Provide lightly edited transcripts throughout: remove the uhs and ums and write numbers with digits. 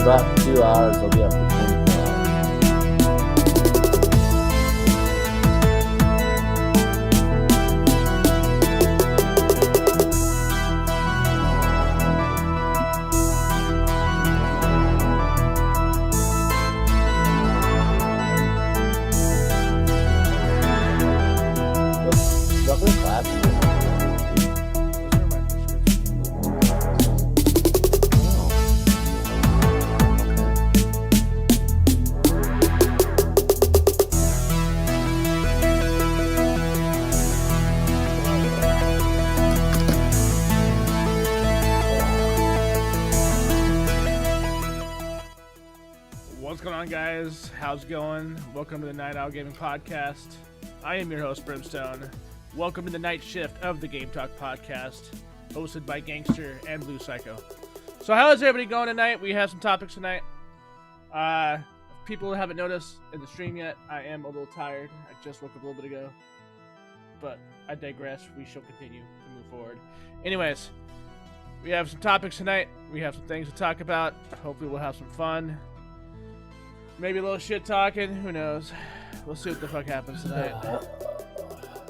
about 2 hours. I'll be up for 24 hours. What was laughing? Those are my prescription. What's going on, guys? How's it going? Welcome to the Night Owl Gaming Podcast. I am your host, Brimstone. Welcome to the night shift of the Game Talk Podcast, hosted by Gangster and Blue Psycho. So how is everybody going tonight? We have some topics tonight. If people haven't noticed in the stream yet, I am a little tired. I just woke up a little bit ago. But I digress. We shall continue to move forward. Anyways, we have some topics tonight. We have some things to talk about. Hopefully we'll have some fun. Maybe a little shit talking. Who knows? We'll see what the fuck happens tonight.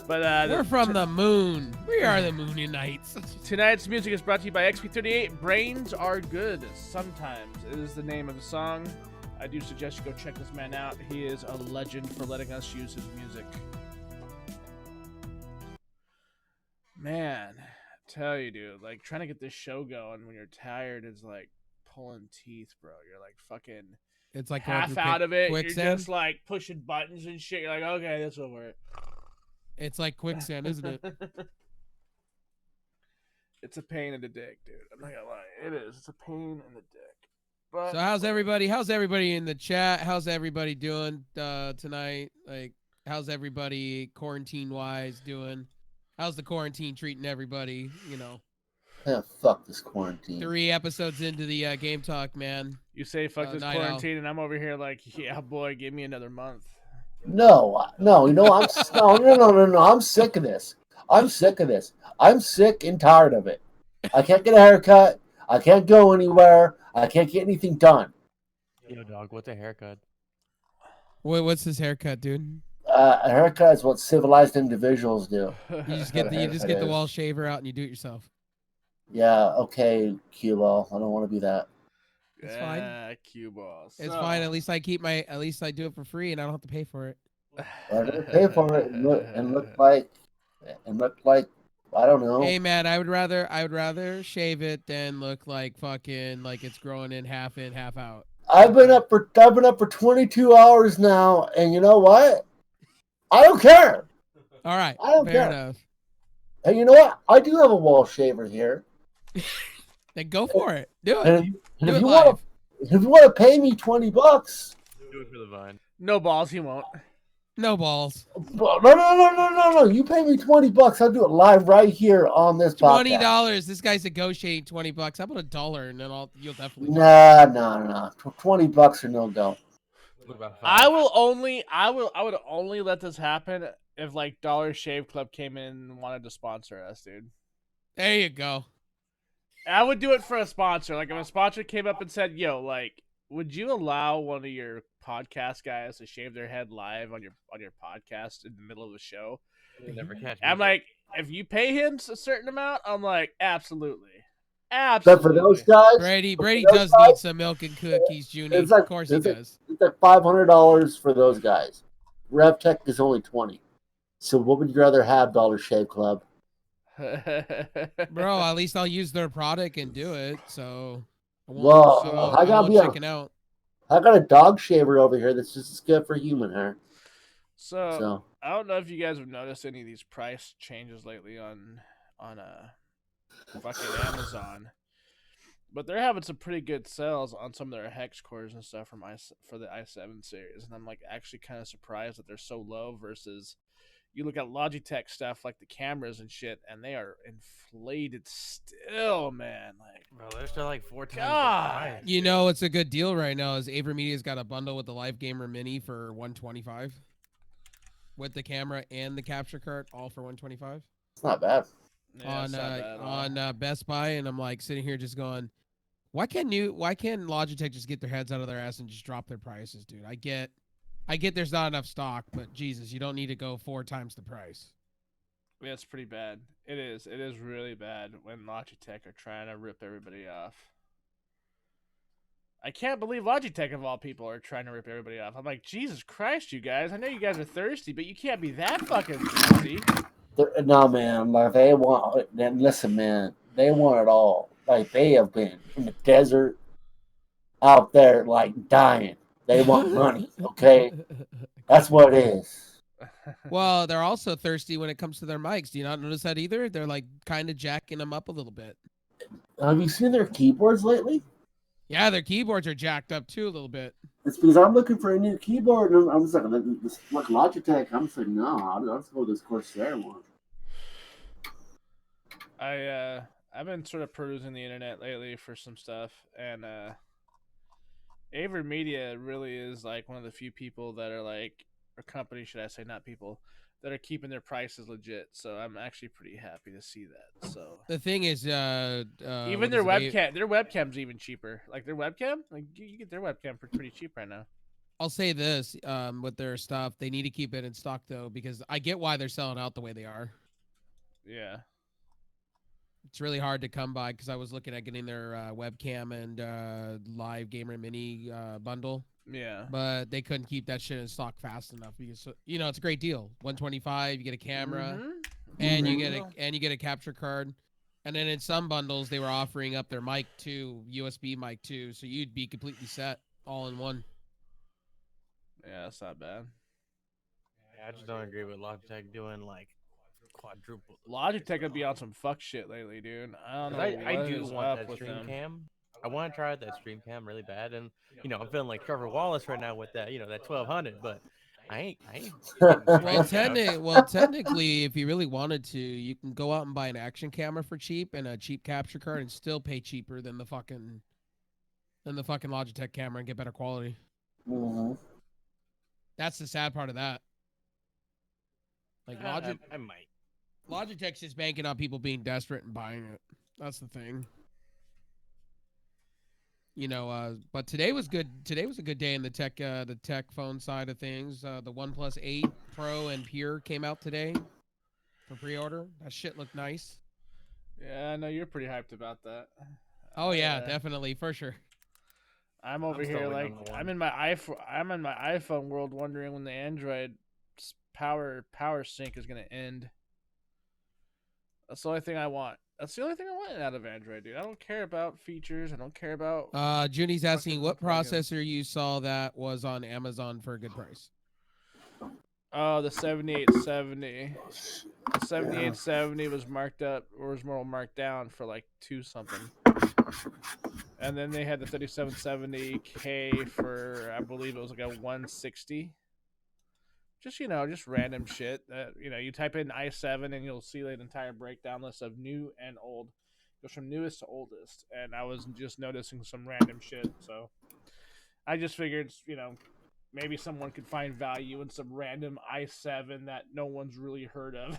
But We're from the moon. We are the Moonianites. tonight's music is brought to you by XP38. Brains are good sometimes. It is the name of the song. I do suggest you go check this man out. He is a legend for letting us use his music. Man, I tell you, dude, like trying to get this show going when you're tired is like pulling teeth, bro. You're like fucking It's like half out of it. quicksand. You're just like pushing buttons and shit. You're like, okay, this will work. It's like quicksand, isn't it? It's a pain in the dick, dude. I'm not gonna lie. It is. It's a pain in the dick. But So how's everybody? How's everybody in the chat? How's everybody doing tonight? Like, how's everybody quarantine wise doing? How's the quarantine treating everybody? You know, Yeah, fuck this quarantine. 3 episodes into the Game Talk, man. You say fuck this Night Owl. quarantine, and I'm over here like, yeah, boy, give me another month. No, you know no. I'm sick of this. I'm sick and tired of it. I can't get a haircut. I can't go anywhere. I can't get anything done. Yo, dog, what's a haircut? Wait, what's this haircut, dude? A haircut is what civilized individuals do. You just get the wall shaver out and you do it yourself. Yeah, okay, Q-Ball. I don't want to be that. It's fine. Yeah, cue balls. It's fine. At least I do it for free and I don't have to pay for it. I'm gonna pay for it and look like I don't know. Hey man, I would rather shave it than look like fucking like it's growing in, half out. I've been up for 22 hours now, and you know what? I don't care. All right, I don't fair care. enough. And you know what? I do have a wall shaver here. Then go for it. Do it. And Do if it you live. want to pay me $20, Do it for the vine. No balls, he won't. No balls. no. You pay me $20, I'll do it live right here on this podcast. $20. This guy's negotiating $20. How about $1 and then you'll definitely. Nah. $20 or no go. What about I five? would only let this happen if like Dollar Shave Club came in and wanted to sponsor us, dude. There you go. I would do it for a sponsor. Like if a sponsor came up and said, "Yo, like, would you allow one of your podcast guys to shave their head live on your podcast in the middle of the show?" You'll never catch me. I'm like, if you pay him a certain amount, I'm like, absolutely. But for those guys, Brady those does guys, need some milk and cookies, Junie. it's like- Of course he it's like- does. it's like $500 for those guys. RevTech is only $20. So what would you rather have, Dollar Shave Club? Bro, at least I'll use their product and do it. So Well, I gotta be checking out. I got a dog shaver over here that's just as good for human hair. So So I don't know if you guys have noticed any of these price changes lately on fucking Amazon, but they're having some pretty good sales on some of their hex cores and stuff for the i7 series, and I'm like actually kind of surprised that they're so low versus you look at Logitech stuff like the cameras and shit, and they are inflated still, man. Like, Bro, they're still like 4 times the God. price. You know, it's a good deal right now. Is Avery Media's got a bundle with the Live Gamer Mini for $125, with the camera and the capture card, all for $125 it's not bad. yeah, it's not bad at all. on Best Buy, and I'm like sitting here just going, Why can't Logitech just get their heads out of their ass and just drop their prices, dude? I get there's not enough stock, but Jesus, you don't need to go 4 times the price. Yeah, it's pretty bad. It is. It is really bad when Logitech are trying to rip everybody off. I can't believe Logitech, of all people, are trying to rip everybody off. I'm like, Jesus Christ, you guys. I know you guys are thirsty, but you can't be that fucking thirsty. No, man. Like they want. Then listen, man. They want it all. Like they have been in the desert, out there, like dying. They want money. Okay, that's what it is. Well, they're also thirsty when it comes to their mics. Do you not notice that either? They're like kind of jacking them up a little bit. Have you seen their keyboards lately? Yeah, their keyboards are jacked up too a little bit. It's because I'm looking for a new keyboard, and I'm just like Logitech. I'm just like, no, I'll just go with this Corsair one. I've been sort of perusing the internet lately for some stuff, and Aver Media really is like one of the few people that are like, or companies, should I say, not people, that are keeping their prices legit. So I'm actually pretty happy to see that. So The thing is, even their webcam's even cheaper. Like their webcam, like you get their webcam for pretty cheap right now. I'll say this, with their stuff, they need to keep it in stock though, because I get why they're selling out the way they are. Yeah. It's really hard to come by because I was looking at getting their webcam and live gamer mini bundle. Yeah. But they couldn't keep that shit in stock fast enough because it's a great deal. $125, you get a camera, and you get a capture card. And then in some bundles they were offering up their mic too, USB mic too, so you'd be completely set all in one. Yeah, that's not bad. Yeah, I just don't agree with Logitech doing like quadruple. Logitech would be on some fuck shit lately, dude. I don't know. I what do is want up that with stream them. cam. I want to try that stream cam really bad, and I'm feeling like Trevor Wallace right now with that, that 1200. But I ain't. Well, technically, if you really wanted to, you can go out and buy an action camera for cheap and a cheap capture card, and still pay cheaper than the fucking Logitech camera and get better quality. Mm-hmm. That's the sad part of that. Like I might. Logitech's just banking on people being desperate and buying it. That's the thing. But today was good. Today was a good day in the tech phone side of things. The OnePlus 8 Pro and Pure came out today for pre-order. That shit looked nice. Yeah, I know you're pretty hyped about that. Oh yeah, definitely, for sure. I'm over here like I'm in my iPhone world, wondering when the Android power sync is gonna end. That's the only thing I want. That's the only thing I want out of Android, dude. I don't care about features. I don't care about. Junie's asking what processor you saw that was on Amazon for a good price. Oh, the 7870. The 7870 was marked up, or was more marked down for like $2 something. And then they had the 3770K for, I believe it was like a 160. Just random shit that, you type in i7 and you'll see the entire breakdown list of new and old. It goes from newest to oldest. And I was just noticing some random shit. So I just figured, maybe someone could find value in some random i7 that no one's really heard of.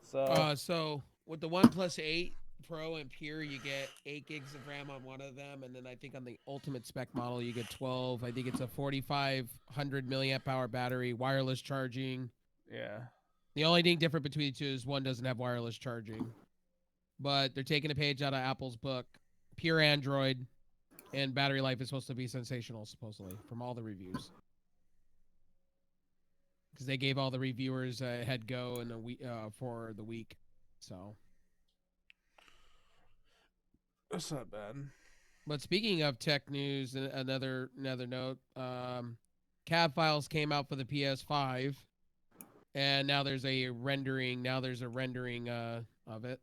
So with the OnePlus 8 Pro and Pure, you get 8 gigs of RAM on one of them, and then I think on the ultimate spec model you get 12. I think it's a 4,500 milliamp hour battery, wireless charging. Yeah. The only thing different between the two is one doesn't have wireless charging, but they're taking a page out of Apple's book. Pure Android and battery life is supposed to be sensational, supposedly, from all the reviews. Because they gave all the reviewers a head go in for the week, so. That's not bad. But speaking of tech news, another note, CAD files came out for the PS5, and now there's a rendering. of it.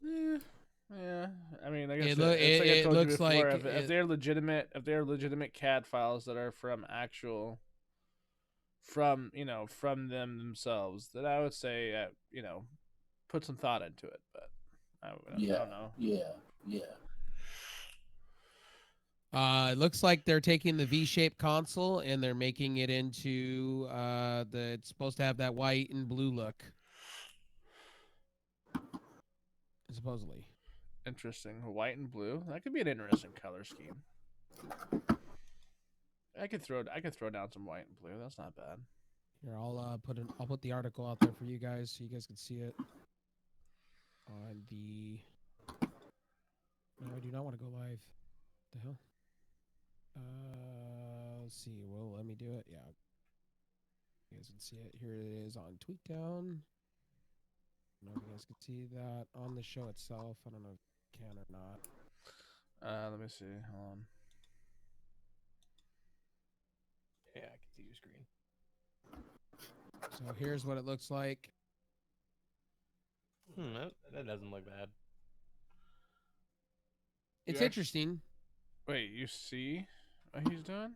Yeah. I mean, I guess it looks like if they're legitimate CAD files that are from from them themselves, then I would say put some thought into it, but. I don't know. Yeah. It looks like they're taking the V-shaped console and they're making it into it's supposed to have that white and blue look. supposedly. Interesting. White and blue. That could be an interesting color scheme. I could throw down some white and blue. That's not bad. Here, I'll put the article out there for you guys so you guys can see it on the. No, I do not want to go live. The hell? Let's see. Well, let me do it. Yeah. You guys can see it. Here it is on Tweakdown. I don't know if you guys can see that on the show itself. I don't know if you can or not. Let me see. Hold on. Yeah, I can see your screen. So here's what it looks like. That doesn't look bad. It's You interesting. Wait, you see what he's doing?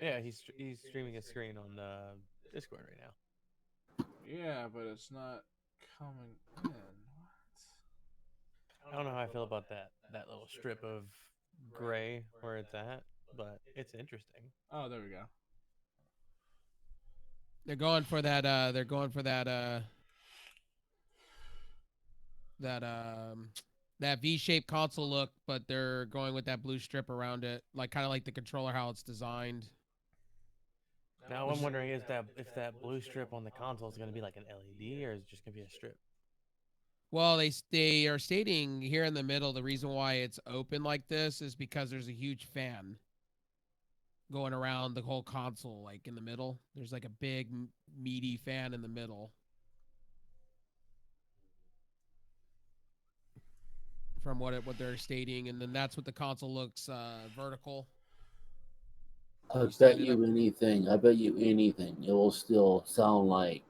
Yeah, he's streaming a screen on Discord right now. Yeah, but it's not coming in. What? I don't know how I feel about that little strip of gray where it's at, but it's interesting. Oh, there we go. They're going for that. They're going for that. That V-shaped console look, but they're going with that blue strip around it, like kind of like the controller how it's designed. Now I'm wondering if that blue strip on the console is going to be like an LED or is it just going to be a strip? Well, they are stating here in the middle the reason why it's open like this is because there's a huge fan going around the whole console, like in the middle. There's like a big meaty fan in the middle. From what they're stating, and then that's what the console looks vertical. I bet you anything. It will still sound like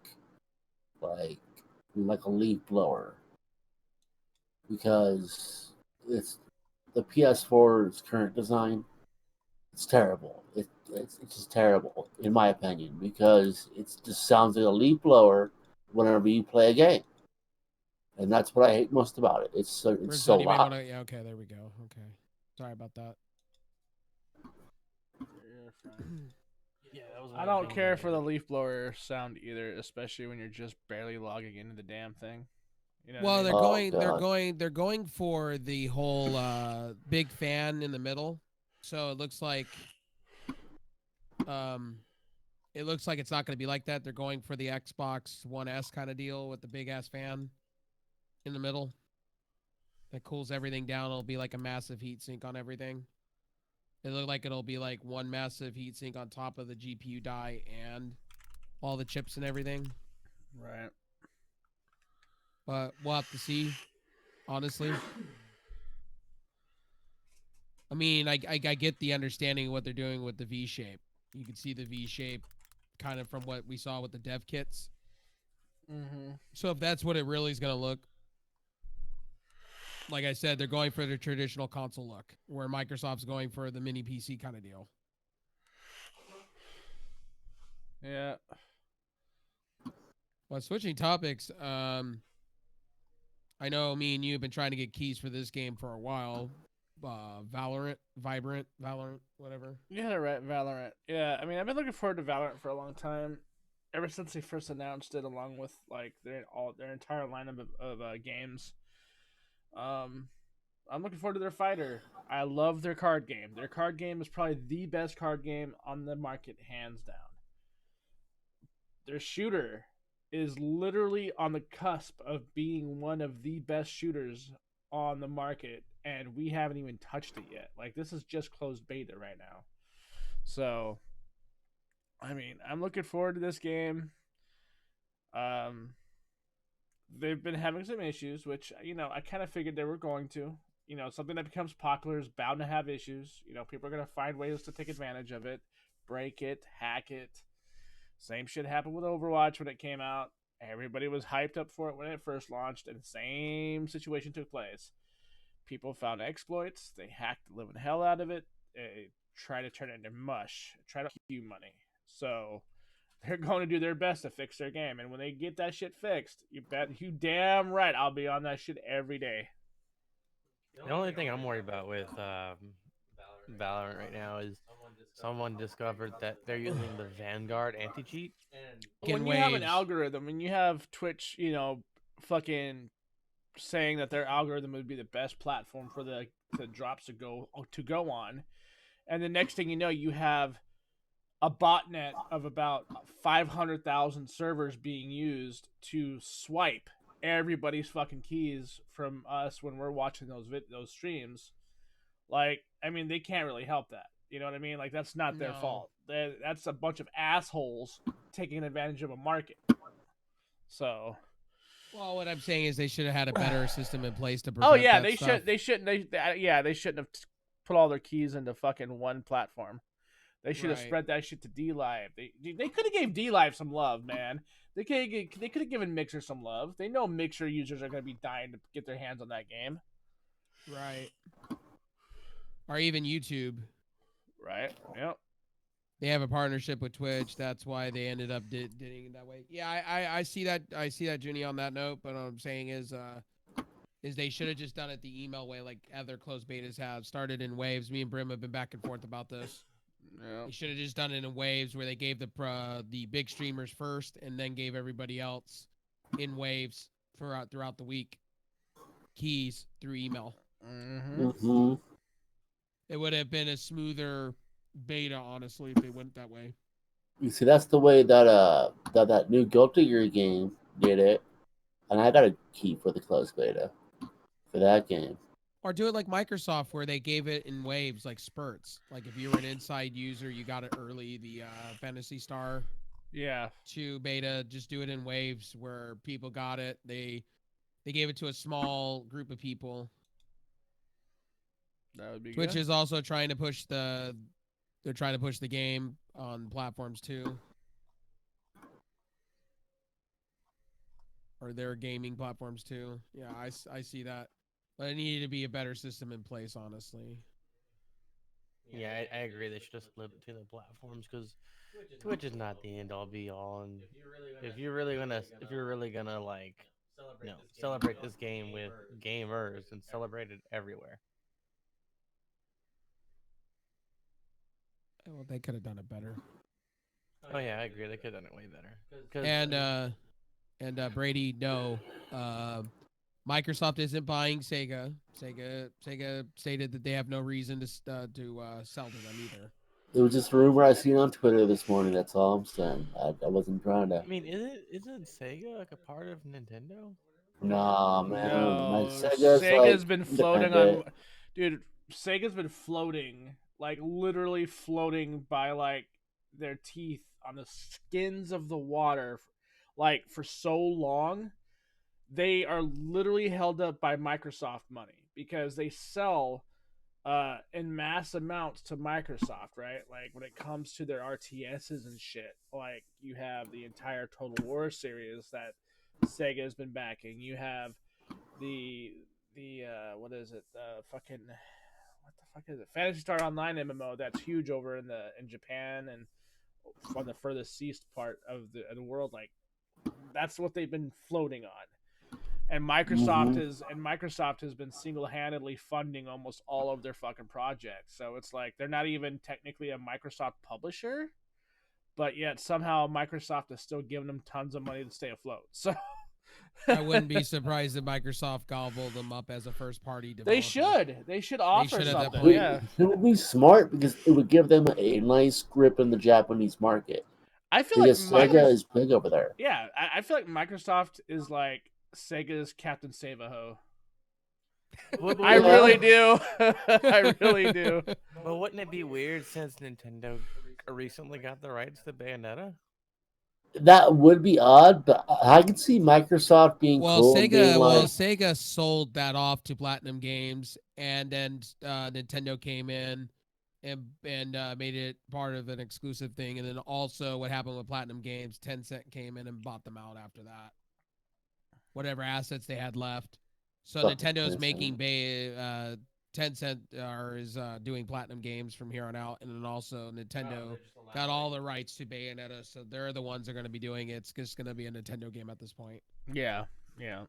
a leaf blower because it's the PS4's current design. It's terrible. It's just terrible in my opinion because it just sounds like a leaf blower whenever you play a game, and that's what I hate most about it. It's so loud. Yeah, okay, there we go. Okay, sorry about that. Yeah, that was I don't care for the leaf blower sound either, especially when you're just barely logging into the damn thing. You know Well, what I mean? they're going for the whole big fan in the middle. So it looks like it's not going to be like that. They're going for the Xbox One S kind of deal with the big ass fan in the middle that cools everything down. It'll be like a massive heat sink on everything. It looks like it'll be like one massive heat sink on top of the GPU die and all the chips and everything. Right. But we'll have to see, honestly. I mean, I get the understanding of what they're doing with the V-shape. You can see the V-shape kind of from what we saw with the dev kits. Mm-hmm. So if that's what it really is going to look, like I said, they're going for the traditional console look, where Microsoft's going for the mini PC kind of deal. Yeah. Well, switching topics, I know me and you have been trying to get keys for this game for a while. Valorant, whatever. Yeah, right, Valorant. Yeah, I mean, I've been looking forward to Valorant for a long time. Ever since they first announced it, along with like their entire lineup of games. I'm looking forward to their fighter. I love their card game. Their card game is probably the best card game on the market, hands down. Their shooter is literally on the cusp of being one of the best shooters on the market, and we haven't even touched it yet. Like, this is just closed beta right now. So, I mean, I'm looking forward to this game. They've been having some issues, which, I kind of figured they were going to. Something that becomes popular is bound to have issues. People are going to find ways to take advantage of it, break it, hack it. Same shit happened with Overwatch when it came out. Everybody was hyped up for it when it first launched, and the same situation took place. People found exploits. They hacked the living hell out of it. They try to turn it into mush. Try to keep money. So they're going to do their best to fix their game. And when they get that shit fixed, you damn right I'll be on that shit every day. The only thing I'm worried about with Valorant right now is someone discovered that they're using the Vanguard anti-cheat. When you have an algorithm and you have Twitch, fucking saying that their algorithm would be the best platform for the drops to go on, and the next thing you know, you have a botnet of about 500,000 servers being used to swipe everybody's fucking keys from us when we're watching those streams. Like, I mean, they can't really help that. You know what I mean? Like, that's not their No. fault. That's a bunch of assholes taking advantage of a market. So, Well, what I'm saying is they should have had a better system in place to oh prevent yeah, that stuff. they shouldn't have put all their keys into fucking one platform. They should have Right. spread that shit to DLive. They could have gave DLive some love, man. They could have given Mixer some love. They know Mixer users are going to be dying to get their hands on that game. Right. Or even YouTube. Right. Yep. They have a partnership with Twitch. That's why they ended up doing it that way. Yeah, I see that. I see that, Junie, on that note. But what I'm saying is they should have just done it the email way, like other closed betas have. Started in waves. Me and Brim have been back and forth about this. Yep. They should have just done it in waves, where they gave the big streamers first, and then gave everybody else in waves throughout the week keys through email. Mm-hmm. It would have been a smoother beta, honestly, if they went that way. You see, that's the way that that new Gold Digger game did it, and I got a key for the closed beta for that game. Or do it like Microsoft, where they gave it in waves, like spurts. Like if you were an inside user, you got it early. The Phantasy Star Yeah. 2 beta, just do it in waves where people got it. They gave it to a small group of people. That would be Twitch good. is also trying to push they're trying to push the game on platforms too. Or their gaming platforms too. Yeah, I see that. But it needed to be a better system in place, honestly. Yeah, I agree. They should have split between the platforms, because Twitch is not the end all be all. And if you're really gonna like, celebrate this game with gamers and celebrate it everywhere. Well, they could have done it better. Oh yeah, I agree. They could have done it way better. 'Cause- And Brady, no. Microsoft isn't buying Sega. Sega stated that they have no reason to sell to them either. It was just a rumor I seen on Twitter this morning. That's all I'm saying. I wasn't trying to. I mean, isn't Sega like a part of Nintendo? Nah, man. No, Sega's Sega's like been floating on. independent. Dude, Sega's been floating, like literally floating by like their teeth on the skins of the water, like for so long. They are literally held up by Microsoft money because they sell in mass amounts to Microsoft, right? Like when it comes to their RTSs and shit, like you have the entire Total War series that Sega has been backing. You have the what is it? Fucking what the fuck is it? Phantasy Star Online MMO that's huge over in Japan and on the furthest east part of the world. Like that's what they've been floating on. And Microsoft has been single-handedly funding almost all of their fucking projects. So it's like they're not even technically a Microsoft publisher, but yet somehow Microsoft is still giving them tons of money to stay afloat. So I wouldn't be surprised if Microsoft gobbled them up as a first-party developer. They should offer should at that something. point. Yeah, It would be smart because it would give them a nice grip in the Japanese market. I feel like Because Sega is big over there. Yeah, I feel like Microsoft is like Sega's Captain Save-A-Ho. I really do. I really do. But wouldn't it be weird since Nintendo recently got the rights to Bayonetta? That would be odd, but I could see Microsoft being cool. And being like, Sega sold that off to Platinum Games, and then Nintendo came in and made it part of an exclusive thing. And then also what happened with Platinum Games, Tencent came in and bought them out after that. Whatever assets they had left. So Fuck Nintendo's Tencent. making Tencent is doing Platinum Games from here on out, and then also Nintendo got all the rights to Bayonetta, so they're the ones that are going to be doing it. It's just going to be a Nintendo game at this point. Yeah. Yeah,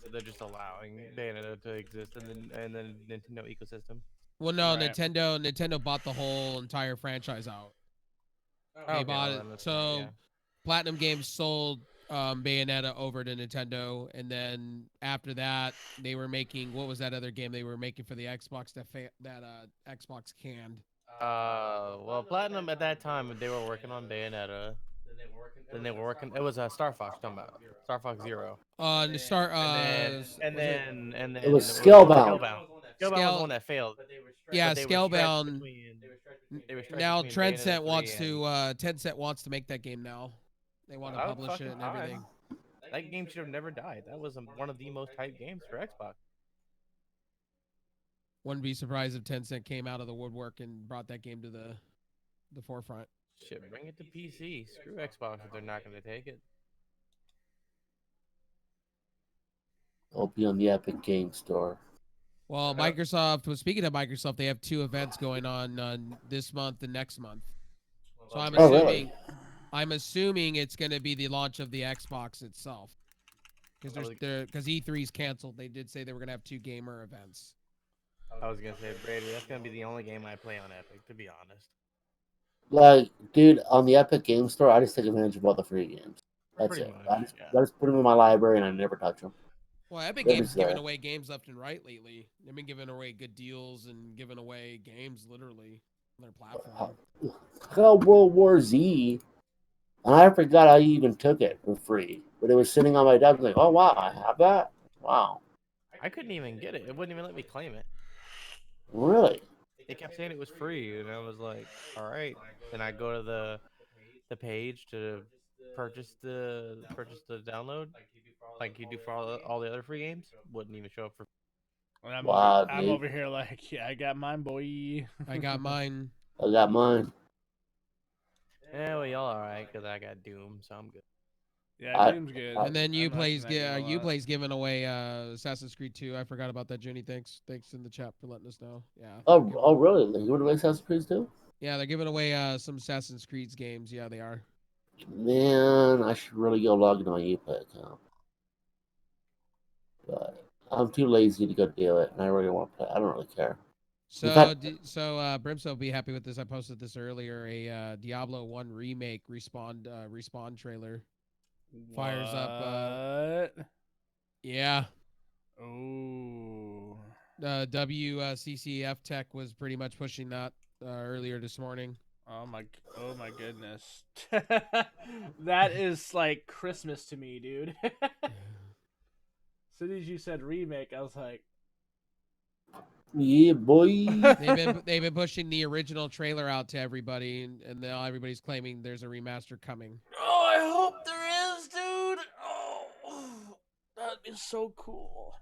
so they're just allowing Bayonetta to exist in the Nintendo ecosystem. Well, no, Right. Nintendo bought the whole entire franchise out. They bought it. So Platinum Games sold Bayonetta over to Nintendo, and then after that, they were making what was that other game they were making for the Xbox that Xbox canned? Well, Platinum at that time they were working on Bayonetta. Then they were working. It was Star Fox. Talking about Star Fox Zero. To start, And then It was it Scalebound. Scalebound was the one that failed. yeah, But they were stretched Scalebound. They were stretched Now between Bayonetta 3 Tencent wants to make that game now. They want to Oh, publish it fucking and fine. everything. That game should have never died. That was one of the most hyped games for Xbox. Wouldn't be surprised if Tencent came out of the woodwork and brought that game to the forefront. Shit, bring it to PC. Screw Xbox if they're not going to take it. It'll be on the Epic Game Store. Well, Microsoft. Well, speaking of Microsoft, they have 2 events going on this month and next month. So I'm Oh, assuming, really? it's going to be the launch of the Xbox itself, because E3's canceled. They did say they were going to have 2 gamer events. I was going to say, Brady, that's going to be the only game I play on Epic, to be honest. Like, dude, on the Epic Game Store, I just take advantage of all the free games. That's Pretty it. much, I just put them in my library and I never touch them. Well, Epic They're Games just giving there. away games left and right lately. They've been giving away good deals and giving away games literally on their platform. Hell, World War Z. And I forgot I even took it for free. But it was sitting on my desk. Like, oh, wow, I have that? Wow. I couldn't even get it. It wouldn't even let me claim it. Really? They kept saying it was free, and I was like, all right. Then I go to the page to purchase the download, like you do for all the other free games. Wouldn't even show up for. And I'm, Wow, I'm dude. over here like, yeah, I got mine, boy. I got mine. I got mine. Yeah, well, y'all all right, because I got Doom, so I'm good. Yeah, Doom's good. And then I'm liking that game a lot. Uplay's giving away Assassin's Creed 2. I forgot about that, Junie. Thanks in the chat for letting us know. Yeah. Oh, really? Like, you want to make Assassin's Creed too? Yeah, they're giving away some Assassin's Creed games. Yeah, they are. Man, I should really go log into my ePlay account. But I'm too lazy to go do it, and I really want to play. I don't really care. So, fact- Brimstone will be happy with this. I posted this earlier. A Diablo 1 remake respawn trailer. Fires up. What? Yeah. Oh. WCCF Tech was pretty much pushing that earlier this morning. Oh my goodness. That is like Christmas to me, dude. As soon as you said remake, I was like, Yeah, boy. They've been pushing the original trailer out to everybody, and now everybody's claiming there's a remaster coming. oh, I hope there is, dude. Oh, that'd be so cool.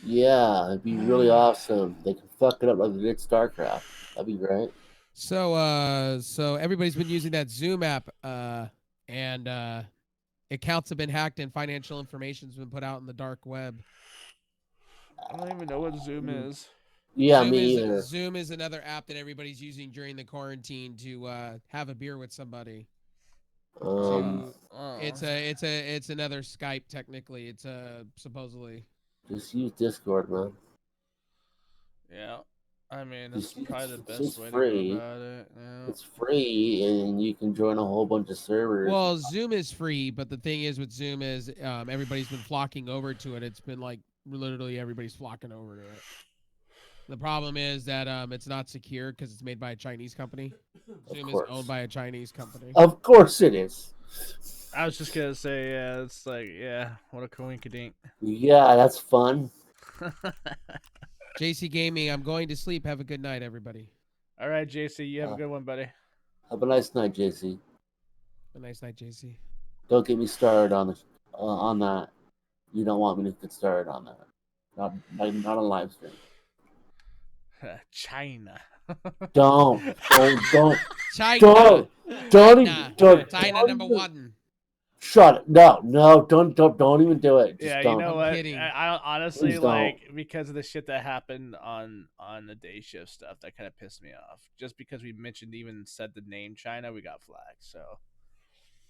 Yeah, it'd be really awesome. They can fuck it up like they did StarCraft. That'd be great. So everybody's been using that Zoom app, and accounts have been hacked and financial information's been put out in the dark web. I don't even know what Zoom is. Yeah, Zoom me is, either. Zoom is another app that everybody's using during the quarantine to have a beer with somebody. It's another Skype technically. It's supposedly. Just use Discord, man. Yeah. I mean, that's It's- probably the it's best just way free. to go about it. Yeah. It's free, and you can join a whole bunch of servers. Well, Zoom is free, but the thing is with Zoom is everybody's been flocking over to it. It's been like literally everybody's flocking over to it. The problem is that it's not secure because it's made by a Chinese company. Zoom is course. owned by a Chinese company. Of course it is. I was just gonna say, yeah, it's like, yeah, what a coinkydink. Yeah, that's fun. JC Gaming, I'm going to sleep. Have a good night, everybody. All right, JC, you have a good one, buddy. Have a nice night, JC. A nice night, JC. Don't get me started on that. You don't want me to get started on that. Not on live stream. China. Don't. China. Don't even. China number one. Shut it. No, don't even do it. Just Yeah, don't. you know I'm what? kidding. I honestly Please don't. like because of the shit that happened on the day shift stuff. That kind of pissed me off. Just because we even said the name China, we got flagged. So.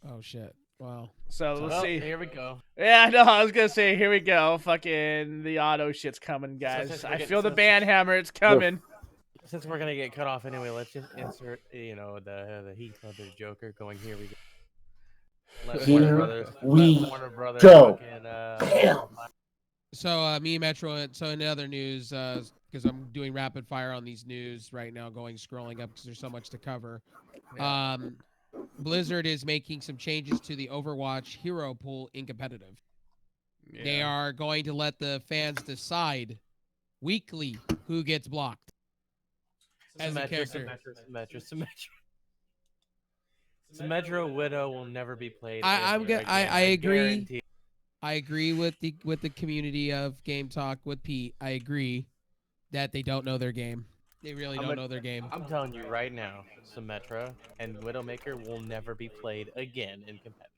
Oh shit! Wow. So let's Well, see. here we go. Yeah, no, I was gonna say, here we go. Fucking the auto shit's coming, guys. since we're I getting- feel the since- band hammer. It's coming. Since we're gonna get cut off anyway, let's just insert, the Heath Ledger Joker going. Here we go. Let Here Warner Brothers, we let Warner Brothers go. fucking, Damn. So me, Metro. So in other news, because I'm doing rapid fire on these news right now, scrolling up because there's so much to cover. Yeah. Blizzard is making some changes to the Overwatch hero pool in competitive. They Yeah. are going to let the fans decide weekly who gets blocked as a character. Symmetra Widow will never be played. I ever again, I agree. guarantee. I agree with the community of Game Talk with Pete. I agree that they don't know their game. They really don't know their game. I'm telling you right now, Symmetra and Widowmaker will never be played again in competitive.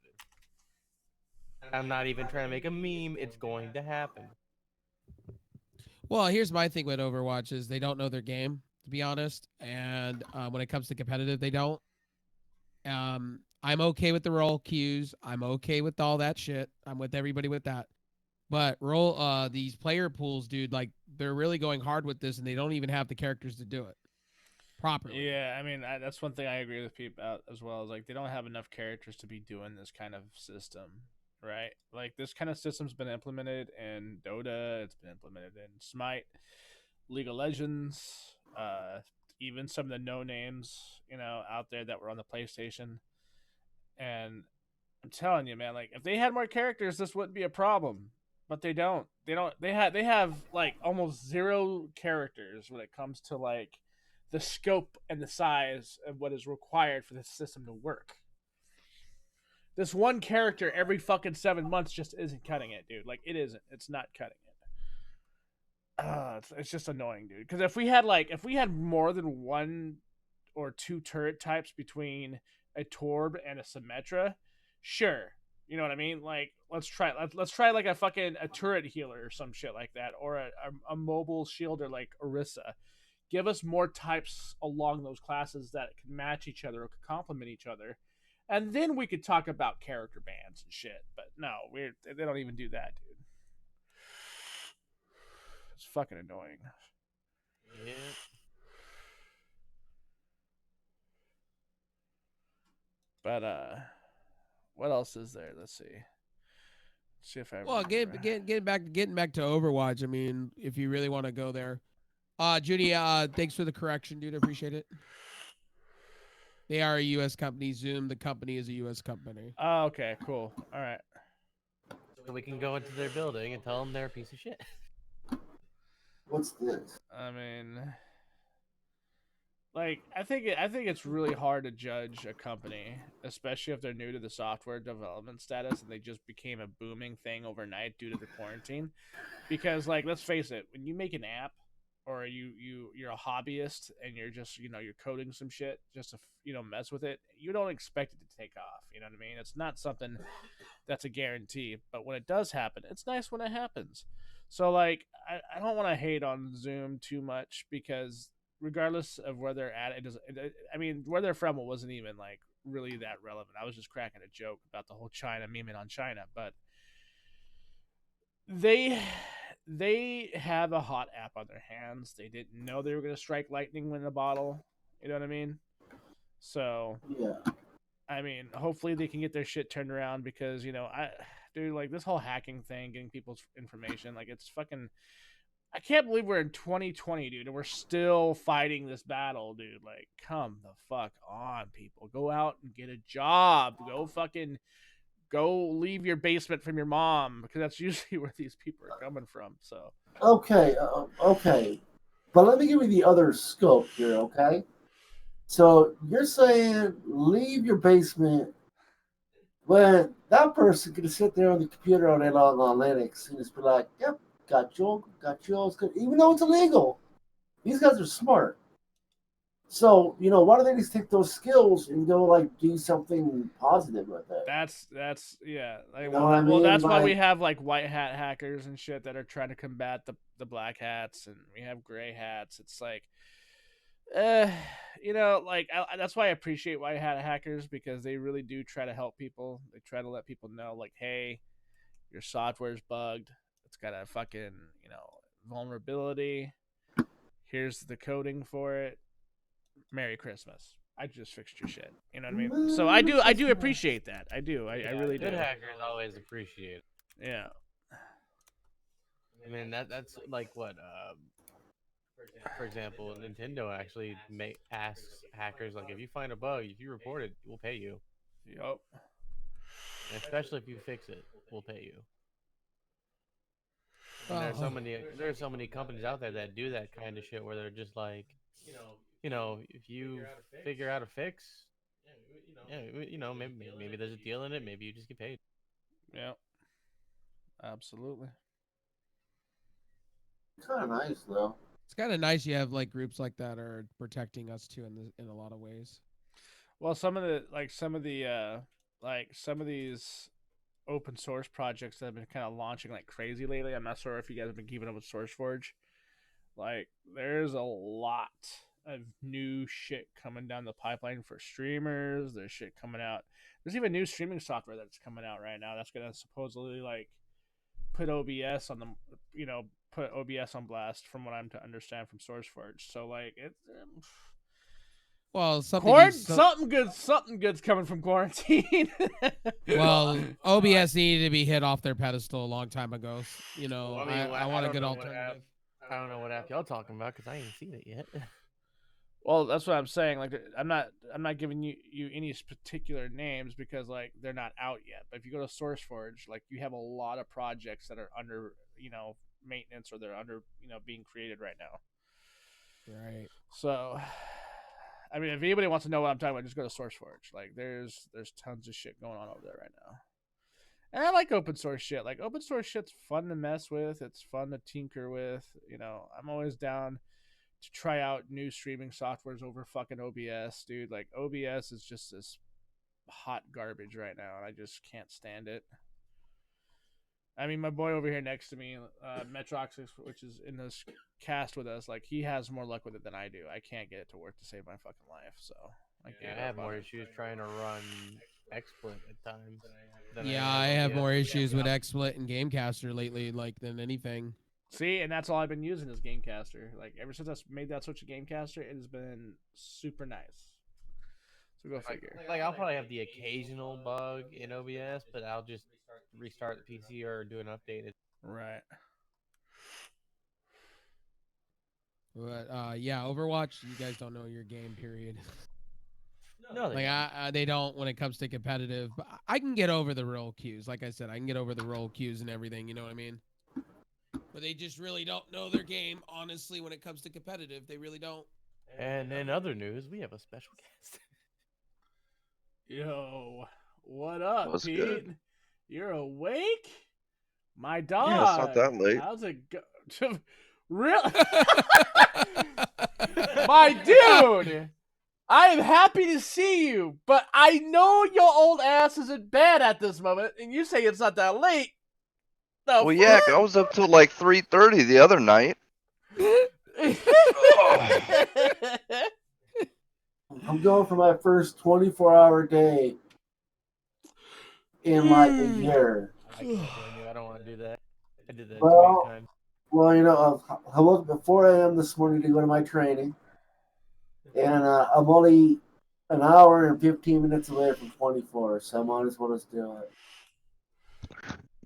I'm not even trying to make a meme. It's going to happen. Well, here's my thing with Overwatch is they don't know their game, to be honest. And when it comes to competitive, they don't. I'm okay with the role queues. I'm okay with all that shit. I'm with everybody with that. But these player pools, dude, like they're really going hard with this, and they don't even have the characters to do it properly. Yeah, I mean that's one thing I agree with people about as well. Is like they don't have enough characters to be doing this kind of system, right? Like this kind of system's been implemented in Dota. It's been implemented in Smite, League of Legends, even some of the no names out there that were on the PlayStation. And I'm telling you, man, like if they had more characters, this wouldn't be a problem. But they don't. They don't. They have like almost zero characters when it comes to like the scope and the size of what is required for this system to work. This one character every fucking 7 months just isn't cutting it, dude. Like it isn't. It's not cutting it. It's just annoying, dude. Because if we had more than one or two turret types between a Torb and a Symmetra, sure. You know what I mean? Like let's try like a turret healer or some shit like that, or a mobile shielder like Orisa. Give us more types along those classes that can match each other or could complement each other, and then we could talk about character bans and shit. But no, they don't even do that, dude. It's fucking annoying. Yeah. But what else is there? Let's see. See if I. Well, getting back to Overwatch. I mean, if you really want to go there, Judy, thanks for the correction, dude. I appreciate it. They are a U.S. company. Zoom, the company, is a U.S. company. Oh, okay, cool. All right. So we can go into their building and tell them they're a piece of shit. What's this? I mean, like I think it's really hard to judge a company, especially if they're new to the software development status and they just became a booming thing overnight due to the quarantine. Because like let's face it, when you make an app or you're a hobbyist and you're just you're coding some shit just to mess with it, you don't expect it to take off. You know what I mean? It's not something that's a guarantee, but when it does happen, it's nice when it happens. So like I don't want to hate on Zoom too much because regardless of where they're at, I mean, where they're from, it wasn't even like really that relevant. I was just cracking a joke about the whole China memeing on China, but they have a hot app on their hands. They didn't know they were going to strike lightning in a bottle. You know what I mean? So Yeah. I mean, hopefully they can get their shit turned around because dude, like this whole hacking thing, getting people's information, like it's fucking. I can't believe we're in 2020, dude, and we're still fighting this battle, dude. Like, come the fuck on, people. Go out and get a job. Go leave your basement from your mom because that's usually where these people are coming from. So. Okay. But let me give you the other scope here, okay? So you're saying leave your basement when that person could sit there on the computer all day long on Linux and just be like, yep, got you, it's good. Even though it's illegal. These guys are smart. So, why do they just take those skills and go like do something positive with it? That's yeah. Like, Well, that's why we have like white hat hackers and shit that are trying to combat the black hats, and we have gray hats. It's like, that's why I appreciate white hat hackers because they really do try to help people. They try to let people know like, hey, your software's bugged. It's got a fucking vulnerability. Here's the coding for it. Merry Christmas. I just fixed your shit. You know what I mean? So I do appreciate that. I do. I really do. Good hackers always appreciate it. Yeah. I mean that's like what for example, Nintendo actually asks hackers like if you find a bug, if you report it, we'll pay you. Yup. And especially if you fix it, we'll pay you. And Oh. there are so many companies out there that do that kind of shit where they're just like, if you figure out a fix, maybe there's a deal in it, maybe you just get paid. Yeah. Absolutely. Kind of nice though. It's kind of nice you have like groups like that are protecting us too in a lot of ways. Well, some of these open source projects that have been kind of launching like crazy lately. I'm not sure if you guys have been keeping up with SourceForge. Like, there's a lot of new shit coming down the pipeline for streamers. There's shit coming out. There's even new streaming software that's coming out right now that's gonna supposedly like put OBS on the, put OBS on blast. From what I'm to understand from SourceForge. So like it's. Well, something something good's coming from quarantine. Well, OBS needed to be hit off their pedestal a long time ago. I want a good don't know alternative. I don't know what app y'all talking about because I ain't seen it yet. Well, that's what I'm saying. Like, I'm not giving you any particular names because like they're not out yet. But if you go to SourceForge, like you have a lot of projects that are under maintenance or they're under being created right now. Right. So, I mean, if anybody wants to know what I'm talking about, just go to SourceForge. Like, there's tons of shit going on over there right now. And I like open source shit. Like, open source shit's fun to mess with. It's fun to tinker with. I'm always down to try out new streaming softwares over fucking OBS, dude. Like, OBS is just this hot garbage right now, and I just can't stand it. I mean, my boy over here next to me, Metroxys, which is in this cast with us, like, he has more luck with it than I do. I can't get it to work to save my fucking life, so I have more issues trying to run XSplit at times. I have more issues with XSplit and Gamecaster lately, than anything. See, and that's all I've been using is Gamecaster. Like, ever since I made that switch to Gamecaster, it has been super nice. So go figure. Like, I'll probably have the occasional bug in OBS, but I'll just restart the PC or do an update. Right. But Overwatch, you guys don't know your game, period. No, they don't when it comes to competitive. But I can get over the role queues. Like I said, I can get over the role queues and everything. You know what I mean? But they just really don't know their game. Honestly, when it comes to competitive, they really don't. And in other news, we have a special guest. Yo, what up, What's Pete? good? You're awake? My dog. Yeah, it's not that late. How's it go? Really? My dude, I am happy to see you, but I know your old ass is in bed at this moment, and you say it's not that late. Well, yeah, I was up till like 3:30 the other night. I'm going for my first 24-hour day in like a year. I can't blame you. I don't want to do that. I did that Well, too many times. Well, I woke up at 4 a.m. this morning to go to my training, and I'm only an hour and 15 minutes away from 24, so I might as well just do it.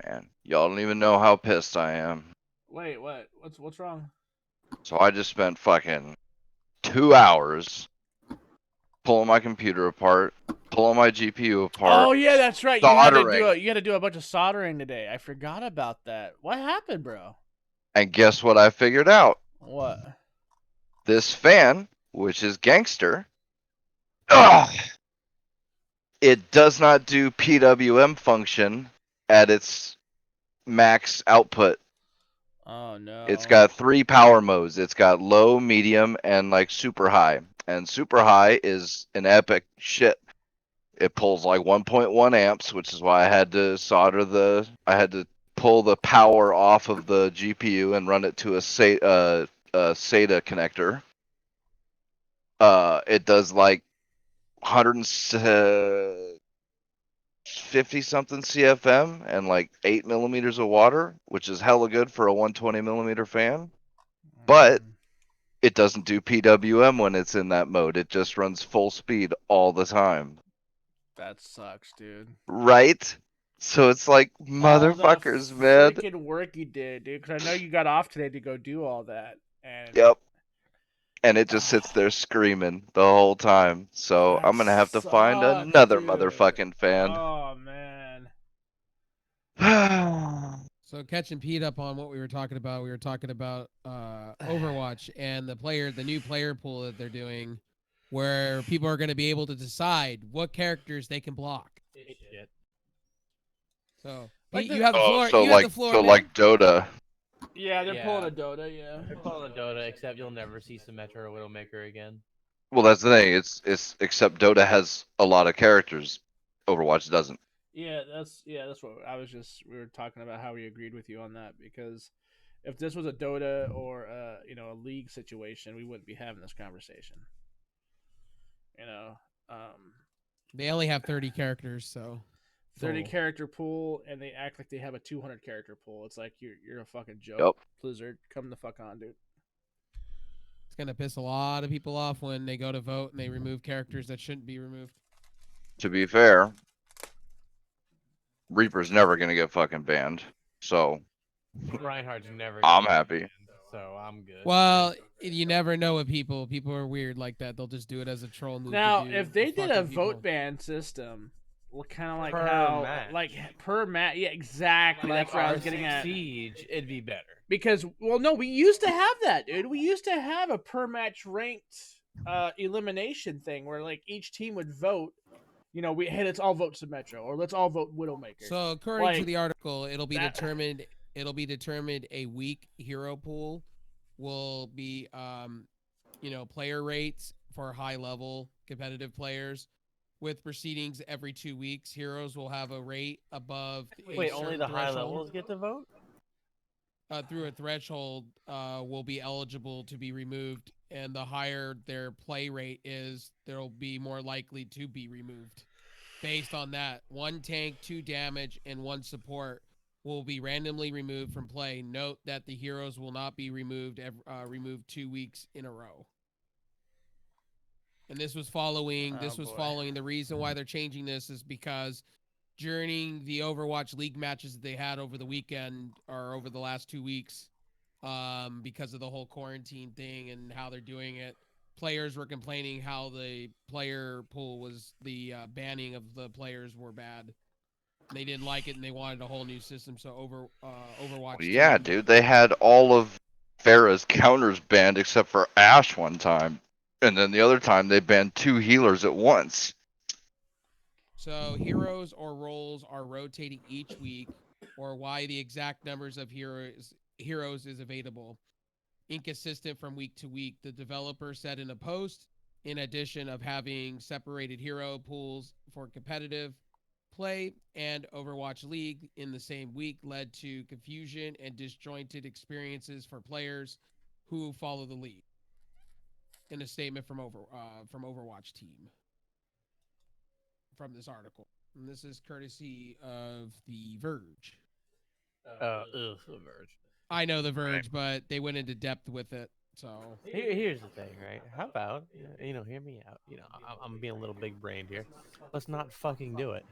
Man, y'all don't even know how pissed I am. Wait, what? What's wrong? So I just spent fucking 2 hours pulling my computer apart, pulling my GPU apart. Oh yeah, that's right. Soldering. You had to do a bunch of soldering today. I forgot about that. What happened, bro? And guess what I figured out? What? This fan, which is Gangster, it does not do PWM function at its max output. Oh no. It's got 3 power modes. It's got low, medium, and like super high. And super high is an epic shit. It pulls like 1.1 amps, which is why I had to pull the power off of the GPU and run it to a SATA connector. It does like 150 something CFM and like 8 millimeters of water, which is hella good for a 120 millimeter fan. But It doesn't do PWM when it's in that mode. It just runs full speed all the time. That sucks, dude. Right? So it's like, motherfuckers, All the man. freaking work you did, dude. Because I know you got off today to go do all that, and Yep. And it just sits there screaming the whole time. So that I'm gonna have to find sucks, another dude. motherfucking fan. Oh man. So catching Pete up on what we were talking about Overwatch and the new player pool that they're doing, where people are going to be able to decide what characters they can block. Shit. So Like Pete, the- you have the floor. so you have like, the floor, so man. like Dota. Yeah, they're Yeah. pulling a Dota. Yeah. They're calling it Dota, except you'll never see Symmetra or Widowmaker again. Well, that's the thing. It's except Dota has a lot of characters. Overwatch doesn't. Yeah, that's what I was just. We were talking about how we agreed with you on that, because if this was a Dota or a League situation, we wouldn't be having this conversation. They only have 30 characters, so 30 total. character pool, and they act like they have a 200 character pool. It's like you're a fucking joke. Yep. Blizzard, come the fuck on, dude. It's gonna piss a lot of people off when they go to vote and they remove characters that shouldn't be removed. To be fair, Reaper's never gonna get fucking banned. So Reinhardt's never. I'm gonna get happy. banned, so I'm good. Well, you never know with people. People are weird like that. They'll just do it as a troll move. Now, to do if they did a fucking people. vote ban system, kind of like Per how, match. like per match, yeah, exactly. That's what I was getting at. Siege, it'd be better. Because, well, no, we used to have that, dude. We used to have a per match ranked elimination thing where like each team would vote. Let's all vote Symmetra, or let's all vote Widowmaker. So according to Like, the article, it'll be that- determined. It'll be determined a week hero pool will be, player rates for high level competitive players. With proceedings every 2 weeks, heroes will have a rate above. Wait, only the high levels get to vote? Through a threshold, will be eligible to be removed, and the higher their play rate is, they'll be more likely to be removed. Based on that, 1 tank, 2 damage, and 1 support will be randomly removed from play. Note that the heroes will not be removed 2 weeks in a row. And this was following. The reason why they're changing this is because during the Overwatch League matches that they had over the weekend or over the last 2 weeks, because of the whole quarantine thing and how they're doing it, players were complaining how the player pool was the banning of the players were bad. They didn't like it and they wanted a whole new system. So Overwatch. Yeah, dude, they had all of Pharah's counters banned except for Ashe one time, and then the other time they banned 2 healers at once. So heroes or roles are rotating each week, or why the exact numbers of heroes is available. Inconsistent from week to week. The developer said in a post, in addition of having separated hero pools for competitive play and Overwatch League in the same week led to confusion and disjointed experiences for players who follow the league. In a statement from Overwatch team. From this article. And this is courtesy of The Verge. The Verge. I know The Verge, but they went into depth with it. So Here's the thing, right? How about, hear me out. I'm being a little big brained here. Let's not fucking do it.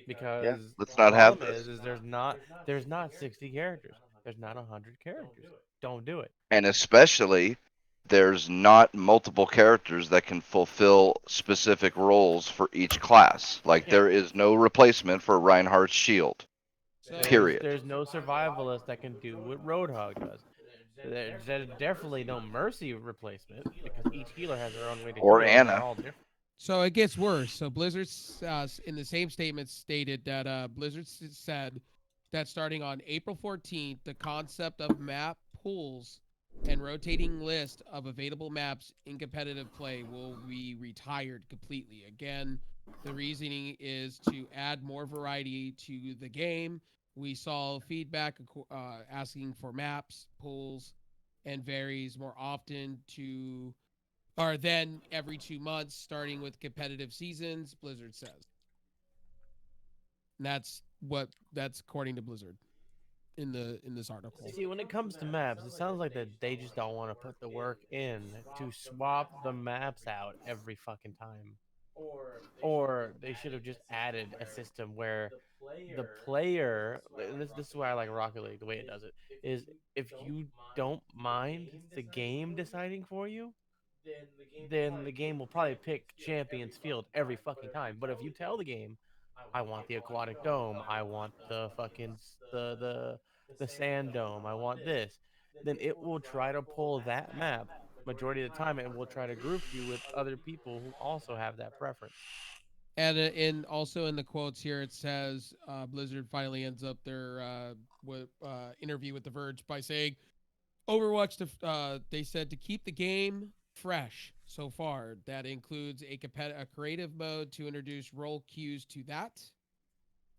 Because let's not have problem this. is there's not 60 characters. There's not 100 characters. Don't do it. And especially, there's not multiple characters that can fulfill specific roles for each class. Like, there is no replacement for Reinhardt's shield. Period. There's no survivalist that can do what Roadhog does. There's definitely no Mercy replacement because each healer has their own way to Or heal, and they're Ana. all different. So it gets worse. So Blizzard, in the same statement, stated that Blizzard said that starting on April 14th, the concept of map pools and rotating list of available maps in competitive play will be retired completely. Again, the reasoning is to add more variety to the game. We saw feedback asking for maps, pools, and varies more often than every 2 months, starting with competitive seasons, Blizzard says. And that's according to Blizzard. in this article. See, when it comes to maps, it sounds like that they just don't want to put the work in to swap the maps out every fucking time. Or they should have just added a system where the player, and this is why I like Rocket League the way it does it, is if you don't mind the game deciding for you, then the game will probably pick Champions Field every fucking time. But if you tell the game, I want the aquatic dome, I want the fucking the sand dome, I want this, then it will try to pull that map majority of the time, and will try to group you with other people who also have that preference. And also in the quotes here, it says Blizzard finally ends up their interview with The Verge by saying, Overwatch, they said to keep the game fresh so far. That includes a creative mode to introduce role queues to that.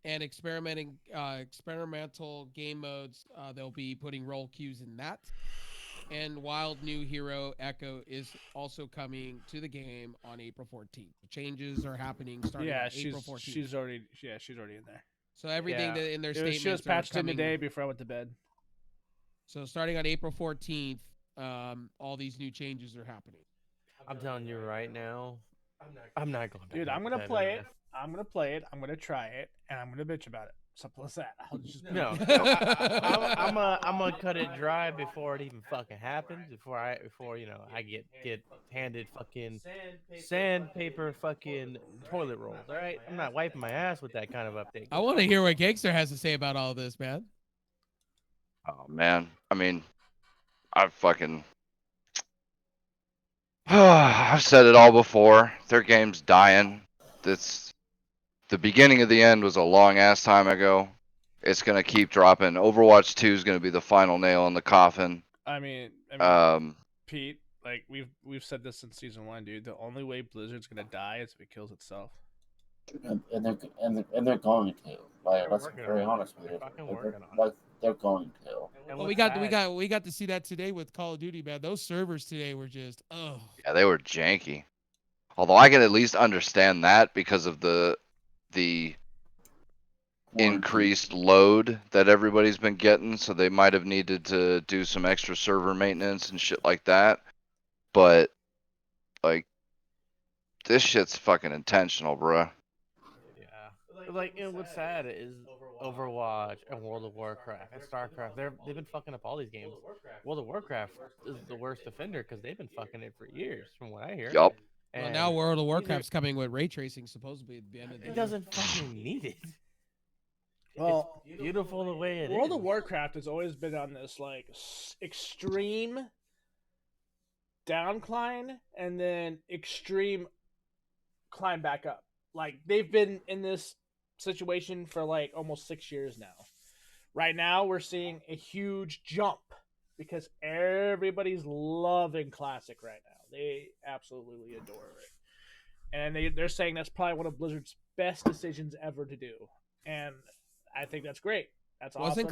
And experimental game modes, they'll be putting role queues in that. And Wild New Hero Echo is also coming to the game on April 14th. Changes are happening starting on April 14th. She's already in there. So everything that in their statements she was patched in today before I went to bed. So starting on April 14th, all these new changes are happening. I'm telling you right now, I'm not going. Dude, I'm gonna play it. I'm gonna play it. I'm gonna try it, and I'm gonna bitch about it. Simple as that. I'll just no. I'm gonna cut it dry before it even fucking happens. Before I get handed fucking sandpaper fucking toilet rolls. All right, I'm not wiping my ass with that kind of update. I want to hear what Gangster has to say about all this, man. Oh man, I mean, I've said it all before. Their game's dying. The beginning of the end was a long ass time ago. It's gonna keep dropping. Overwatch 2 is gonna be the final nail in the coffin. I mean, Pete, like we've said this since season 1, dude. The only way Blizzard's gonna die is if it kills itself. And they're going to. Like, let's be very honest with you. They're going to. Well, we got to see that today with Call of Duty, man. Those servers today were just Yeah, they were janky. Although I can at least understand that because of the increased load that everybody's been getting, so they might have needed to do some extra server maintenance and shit like that. But like, this shit's fucking intentional, bruh. Yeah, like, and what's sad is Overwatch and World of Warcraft and StarCraft. They've been fucking up all these games. World of Warcraft is the worst offender because they've been fucking it for years, from what I hear. Yup. Well, now World of Warcraft's coming with ray tracing, supposedly at the end of the year. It doesn't fucking need it. Well, it's beautiful the way it is. World of Warcraft has always been on this like extreme downcline and then extreme climb back up. Like, they've been in this situation for like almost 6 years now. Right now, we're seeing a huge jump because everybody's loving Classic right now. They absolutely adore it. And they're saying that's probably one of Blizzard's best decisions ever to do. And I think that's great. That's awesome.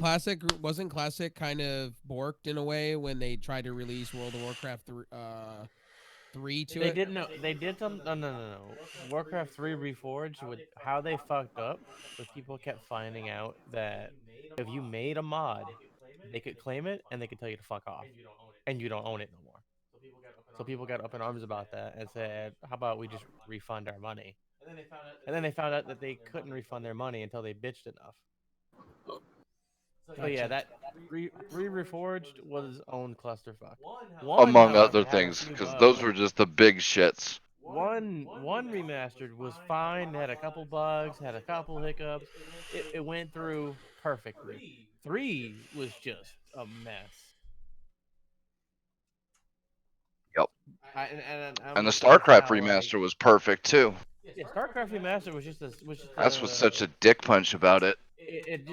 Wasn't Classic kind of borked in a way when they tried to release World of Warcraft 3 to they it? Didn't know. They did some. No. Warcraft 3 Reforged, with how they fucked up, was people kept finding out that if you made a mod, they could claim it and they could tell you to fuck off, and you don't own it no more. So people got up in arms about that and said, "How about we just refund our money?" And then they found out that they couldn't refund their money until they bitched enough. So yeah, that 3 Reforged was its own clusterfuck. Among other things, because those were just the big shits. One remastered was fine, had a couple bugs, had a couple hiccups. It went through perfectly. 3 was just a mess. Yep. And the StarCraft remaster was perfect too. Yeah, StarCraft remaster was just that's what's such a dick punch about it.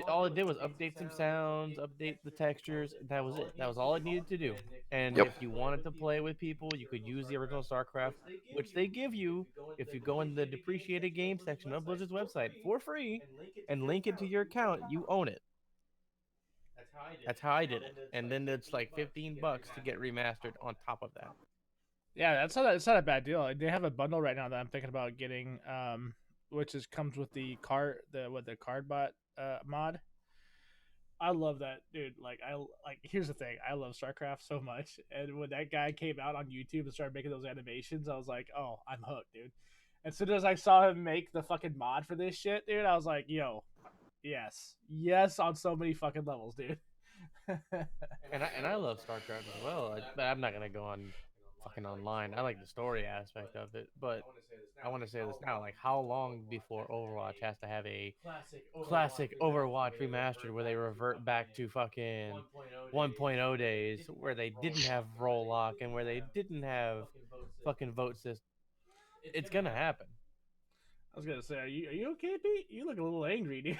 All it did was update some sounds, update the textures. That was it. That was all it needed to do. And if you wanted to play with people, you could use the original StarCraft, which they give you if you go in the depreciated game section of Blizzard's website for free and link it to your account. You own it. That's how I did it. And then it's like $15 to get remastered on top of that. Yeah, it's not a bad deal. They have a bundle right now that I'm thinking about getting, which comes with the card bot mod. I love that, dude. Like here's the thing. I love StarCraft so much, and when that guy came out on YouTube and started making those animations, I was like, oh, I'm hooked, dude. As soon as I saw him make the fucking mod for this shit, dude, I was like, yo, yes, on so many fucking levels, dude. And I love StarCraft as well. I'm not gonna go on fucking online. I like the story aspect of it, but I want to say this now. Like, how long before Overwatch has to have a classic Overwatch remastered where they revert back to fucking 1.0 days, where they didn't have role lock and where they didn't have fucking vote system? It's gonna happen. I was gonna say, are you okay, Pete? You look a little angry, dude.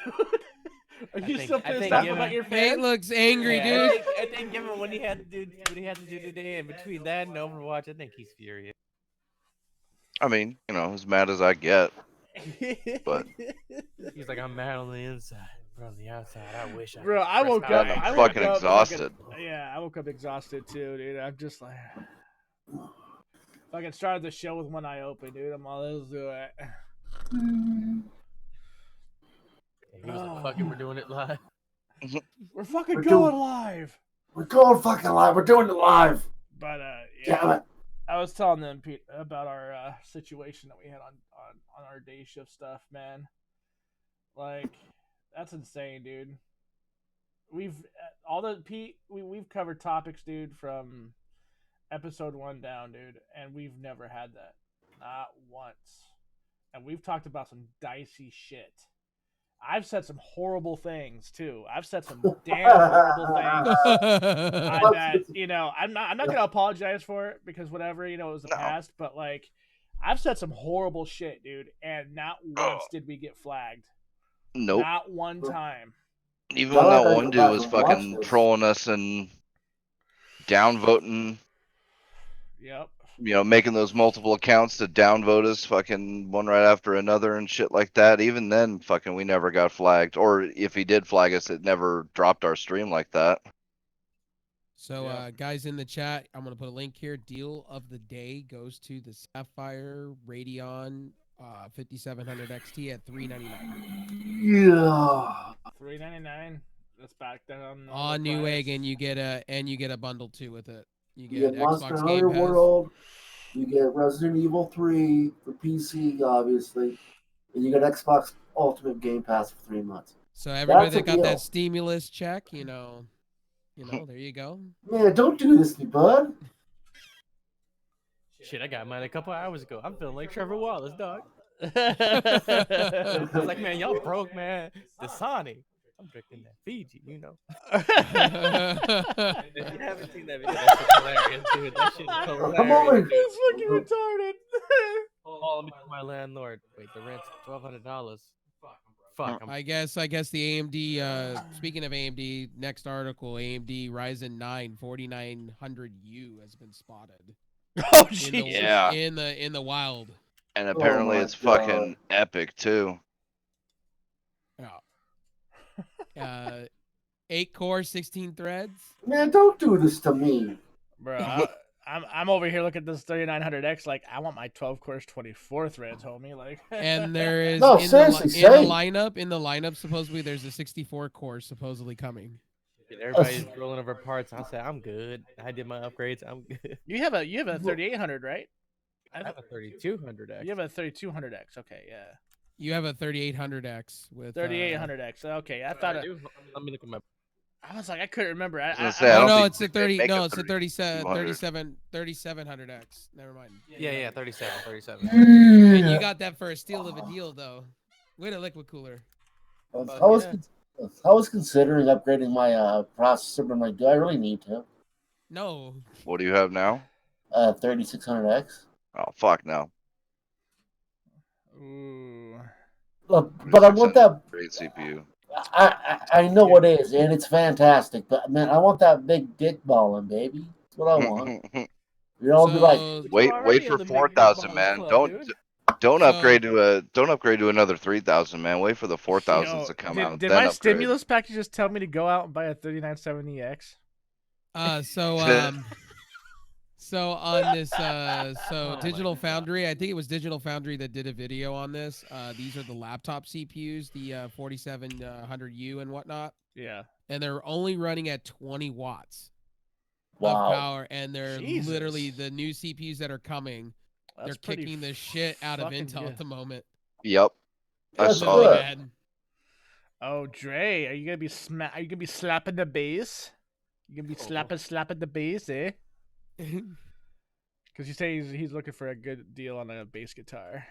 Are I you think- still I pissed think off given- about your Nate fans? looks angry, Yeah, dude. I think given what he had to do today, and between that and Overwatch, I think he's furious. I mean, as mad as I get. But- He's like, I'm mad on the inside, but on the outside, I wish I. Bro, could I express woke how up. I I I'm woke fucking up exhausted. I woke up exhausted too, dude. I'm just like, fucking started the show with one eye open, dude. I'm all, let's do it. He was like, fucking, we're doing it live. We're fucking We're going doing- live. We're going fucking live. We're doing it live. But Damn yeah, it. I was telling them, Pete, about our situation that we had on our day shift stuff, man. Like, that's insane, dude. We've we've covered topics, dude, from episode 1 down, dude, and we've never had that, not once. And we've talked about some dicey shit. I've said some horrible things too. I've said some damn horrible things. I'm not gonna apologize for it because whatever, it was the No. past. But like, I've said some horrible shit, dude, and not once did we get flagged. Nope. Not one time. Even Well, when I that gotta one go dude back was and watch fucking this. trolling us and downvoting, Yep. making those multiple accounts to downvote us, fucking one right after another and shit like that. Even then, fucking, we never got flagged. Or if he did flag us, it never dropped our stream like that. So, Yeah. guys in the chat, I'm gonna put a link here. Deal of the day goes to the Sapphire Radeon 5700 XT at $399 Yeah. $399. That's back down on Newegg, and you get a bundle too with it. You You get get Monster Xbox Hunter Game Pass. World. You get Resident Evil 3 for PC, obviously. And you get Xbox Ultimate Game Pass for 3 months. So everybody That's a that got deal. that stimulus check, there you go. Man, don't do this to me, bud. Shit, I got mine a couple hours ago. I'm feeling like Trevor Wallace, dog. I I was like, man, y'all broke, man. Dasani. I'm drinking that Fiji, Oh, If you haven't seen that video, that shit's hilarious, dude. That shit's hilarious. I'm only- It's fucking retarded. Oh, let me tell my landlord. Wait, the rent's $1,200. Fuck. I guess the AMD. Speaking of AMD, next article: AMD Ryzen 9 4900U has been spotted Oh in the, Jesus. Yeah. in the wild. And apparently my it's fucking God. epic too. Yeah. 8-core, 16 threads. Man, don't do this to me. Bro, I'm over here looking at this 3900X like I want my 12 course 24 threads, homie. Like, And there is No, in, seriously, the, same. in the lineup supposedly there's a 64 core supposedly coming. Everybody's rolling over parts. I said, I'm good. I did my upgrades. I'm good. you have a 3800, right? I have a 3200X. You have a 3200X. Okay, yeah. You have a 3800X with 3800X. Okay, I thought Let me look at my. I was like I couldn't remember. was gonna say, I Oh don't no, think it's a they 30. make No, a it's a 3200. 3700X. Never mind. Yeah, 37. And you got that for a steal of a deal though. With a liquid cooler. I was considering upgrading my processor, but I'm like, do I really need to? No. What do you have now? 3600X. Oh fuck no. Ooh. But I want that. Great CPU. I know what it is, and it's fantastic. But man, I want that big dick balling, baby. That's what I want. I'll be like, So, wait for 4,000, man. Don't upgrade to another 3,000, man. Wait for the 4,000s to come out. Did then my upgrade. stimulus package just tell me to go out and buy a 3970X? So on this, Digital Foundry, I think it was Digital Foundry that did a video on this. These are the laptop CPUs, the 4700U and whatnot. Yeah. and they're only running at 20 watts of Wow. power, and they're literally Jesus. the new CPUs that are coming. That's They're pretty kicking the shit out of fucking Intel good. at the moment. Yep. I That's saw Really good. that. bad. Oh, Dre, are you gonna be Are you gonna be slapping the bass? You gonna be slapping the bass, eh? Because you say he's looking for a good deal on a bass guitar.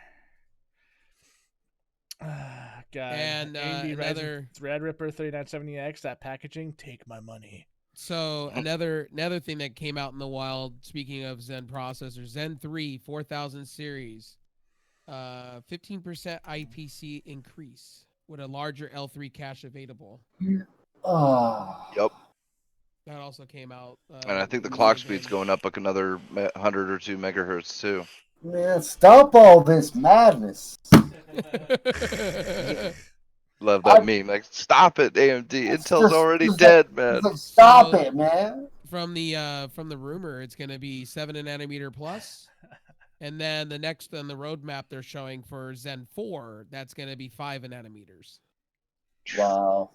God. And AMD Ryzen another. Threadripper 3970X. That packaging, take my money. So another thing that came out in the wild. Speaking of Zen processors, Zen 3 4000 series, 15% IPC increase with a larger L3 cache available. Oh. Yep. That also came out. And I think the this clock weekend. speed's going up like another 100 or 2 megahertz too. Man, stop all this madness. Love that meme. Like, stop it, AMD. Intel's already dead, man. Just like, stop So- it, man. From the rumor, it's going to be 7 nanometer plus, and then the next on the roadmap they're showing for Zen 4, that's going to be 5 nanometers Wow.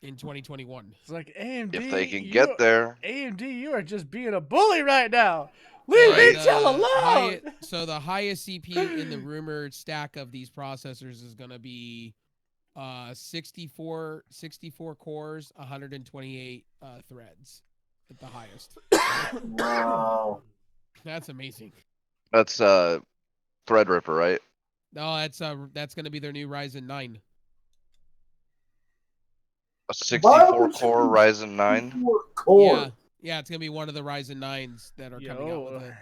in 2021. It's like AMD. If they can get there. AMD, you are just being a bully right now. Leave And, Intel alone. So the highest CPU in the rumored stack of these processors is going to be 64 cores, 128 threads at the highest. Wow. That's amazing. That's Threadripper, right? No, that's going to be their new Ryzen 9. A 64 core Ryzen 9? 64 core. Yeah, it's going to be one of the Ryzen 9s that are coming out with it.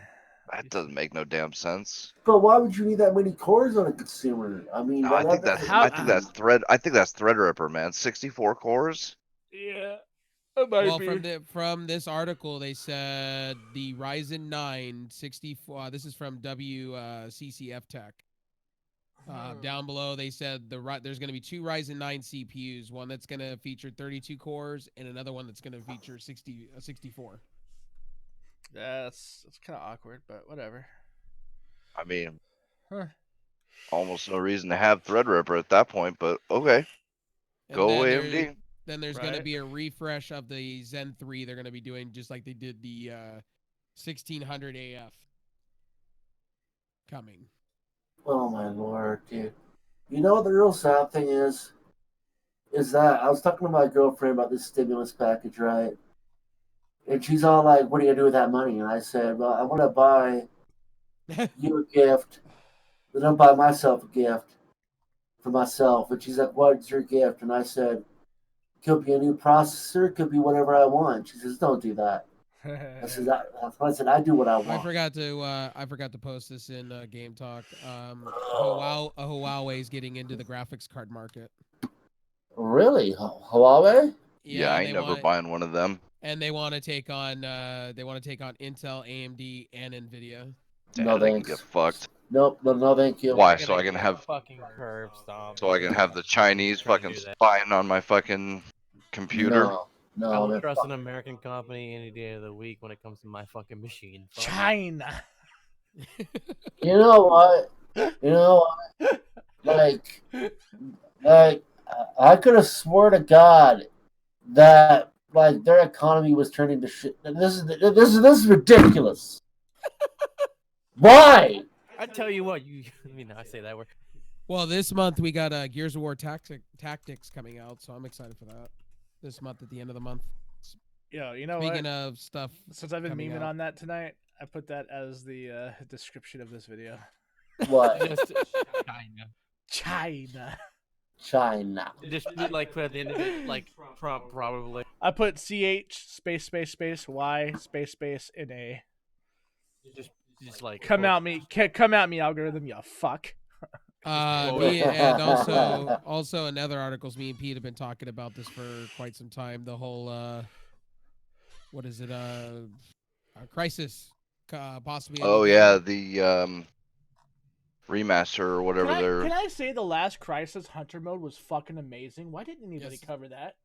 That doesn't make no damn sense. But why would you need that many cores on a consumer? I mean, No, I think that's Threadripper, man. 64 cores? Yeah. It might Well, be. from this article, they said the Ryzen 9 64. This is from WCCF Tech. Down below, they said there's going to be 2 Ryzen 9 CPUs. One that's going to feature 32 cores, and another one that's going to feature 64. That's kind of awkward, but whatever. I mean, Huh. almost no reason to have Threadripper at that point, but okay. And Go then AMD. Then there's going to Right. be a refresh of the Zen 3. They're going to be doing just like they did the 1600 AF coming. Oh my lord, dude. You know what the real sad thing is? Is that I was talking to my girlfriend about this stimulus package, right? And she's all like, "What are you gonna do with that money?" And I said, "Well, I want to buy you a gift, then I'll buy myself a gift for myself." And she's like, "What's your gift?" And I said, "Could be a new processor, could be whatever I want." She says, "Don't do that." I said, "I do what I I want." forgot to post this in Game Talk. Huawei's getting into the graphics card market. Really, Huawei? Yeah, I they ain't never want- buying one of them. And they want to take on Intel, AMD, and Nvidia. No They can thanks. get fucked. Nope, no, thank you. Why? They're So I gonna can get have fucking curb stop. so I can have the Chinese Trying to fucking do that. spying on my fucking computer. No, I will man, trust fuck. an American company any day of the week when it comes to my fucking machine. Fuck it. China. You know what? Like I could have swore to God that like their economy was turning to shit. And this is ridiculous. Why? I tell you what, I say that word. Well, this month we got Gears of War Tactics coming out, so I'm excited for that. This month at the end of the month. Yo, you know Speaking what? of stuff, Since I've been coming memeing out. on that tonight, I put that as the description of this video. What? Just China. China. China. Just like put at the end of it, like prompt probably. I put CH space Y space NA. Just like Come at me, algorithm, you fuck. And also another articles. Me and Pete have been talking about this for quite some time. The whole what is it? Crisis, possibly. Oh yeah, the remaster or whatever Can I say the last Crisis Hunter mode was fucking amazing? Why didn't anybody Yes. cover that?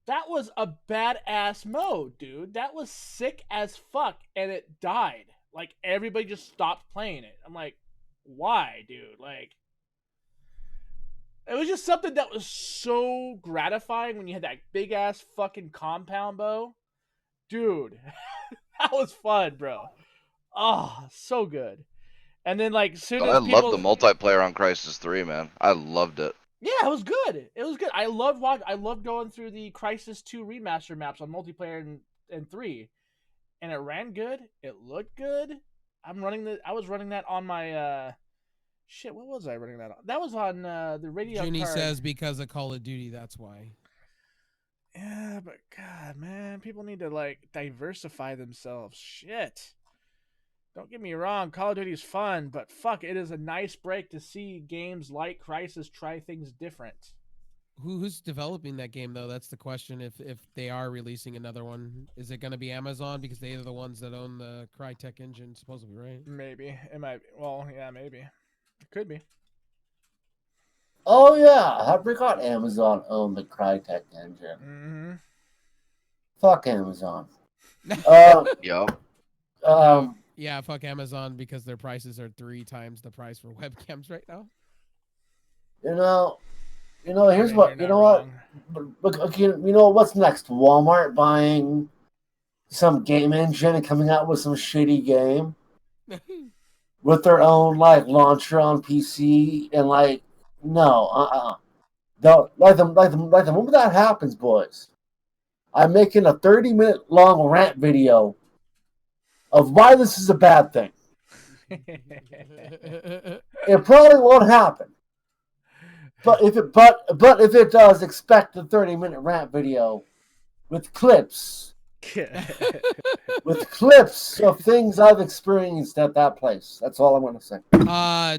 That was a badass mode, dude. That was sick as fuck, and it died. Like, everybody just stopped playing it. I'm like, why, dude? Like, It was just something that was so gratifying when you had that big ass fucking compound bow. Dude, that was fun, bro. Oh, so good. And then like soon I as love the people multiplayer on Crisis 3, man. I loved it. Yeah, it was good. It was good. I loved going through the Crisis 2 remaster maps on multiplayer and 3. And it ran good. It looked good. I was running that on my shit, what was I running that on? That was on the radio Junie card. says because of Call of Duty, that's why. Yeah, but God, man, people need to like diversify themselves. Shit. Don't get me wrong, Call of Duty is fun, but fuck, it is a nice break to see games like Crysis try things different. Who's developing that game though? That's the question. If they are releasing another one, is it going to be Amazon because they are the ones that own the Crytek engine, supposedly, right? Maybe it might. Well, yeah, maybe it could be. Oh yeah, I forgot Amazon owned the Crytek engine. Mm-hmm. Fuck Amazon. Yep. Yeah, fuck Amazon because their prices are 3 times the price for webcams right now. Here's what you know wrong. what. Okay, you know what's next? Walmart buying some game engine and coming out with some shitty game with their own like launcher on PC and like no. Like the moment that happens, boys, I'm making a 30-minute long rant video of why this is a bad thing. It probably won't happen. But if it does, expect a 30-minute rant video with clips of things I've experienced at that place. That's all I'm going to say.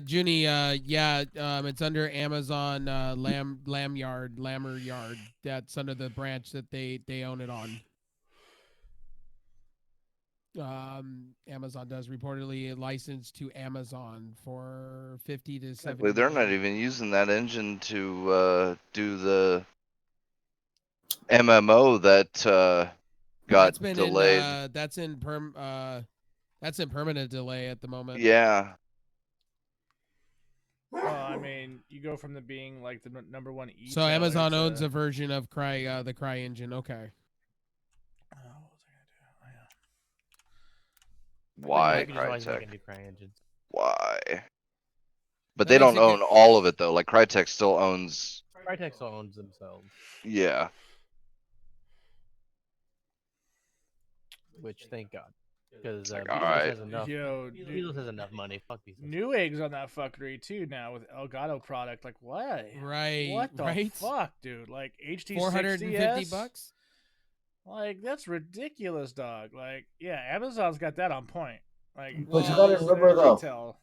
Junie, it's under Amazon Lammer Yard. That's under the branch that they own it on. Amazon does reportedly license to Amazon for 50 to 70. They're not even using that engine to do the MMO that got delayed. That's in permanent delay at the moment. Yeah. Well, I mean, you go from the being like the number one. So Amazon owns a version of the Cry engine. Okay. Why Crytek? Crytek? Why? But they don't own all of it though. Like Crytek still owns. Crytek still owns themselves. Yeah. Which thank God, because like, Bezos has enough. Yo, Bezos has enough money. Fuck Bezos. Newegg's on that fuckery too now with Elgato product. Like what? Right. What the right? fuck, dude? Like HT $450. Like that's ridiculous, dog. Like yeah, Amazon's got that on point. Like, but you gotta remember though. Retail.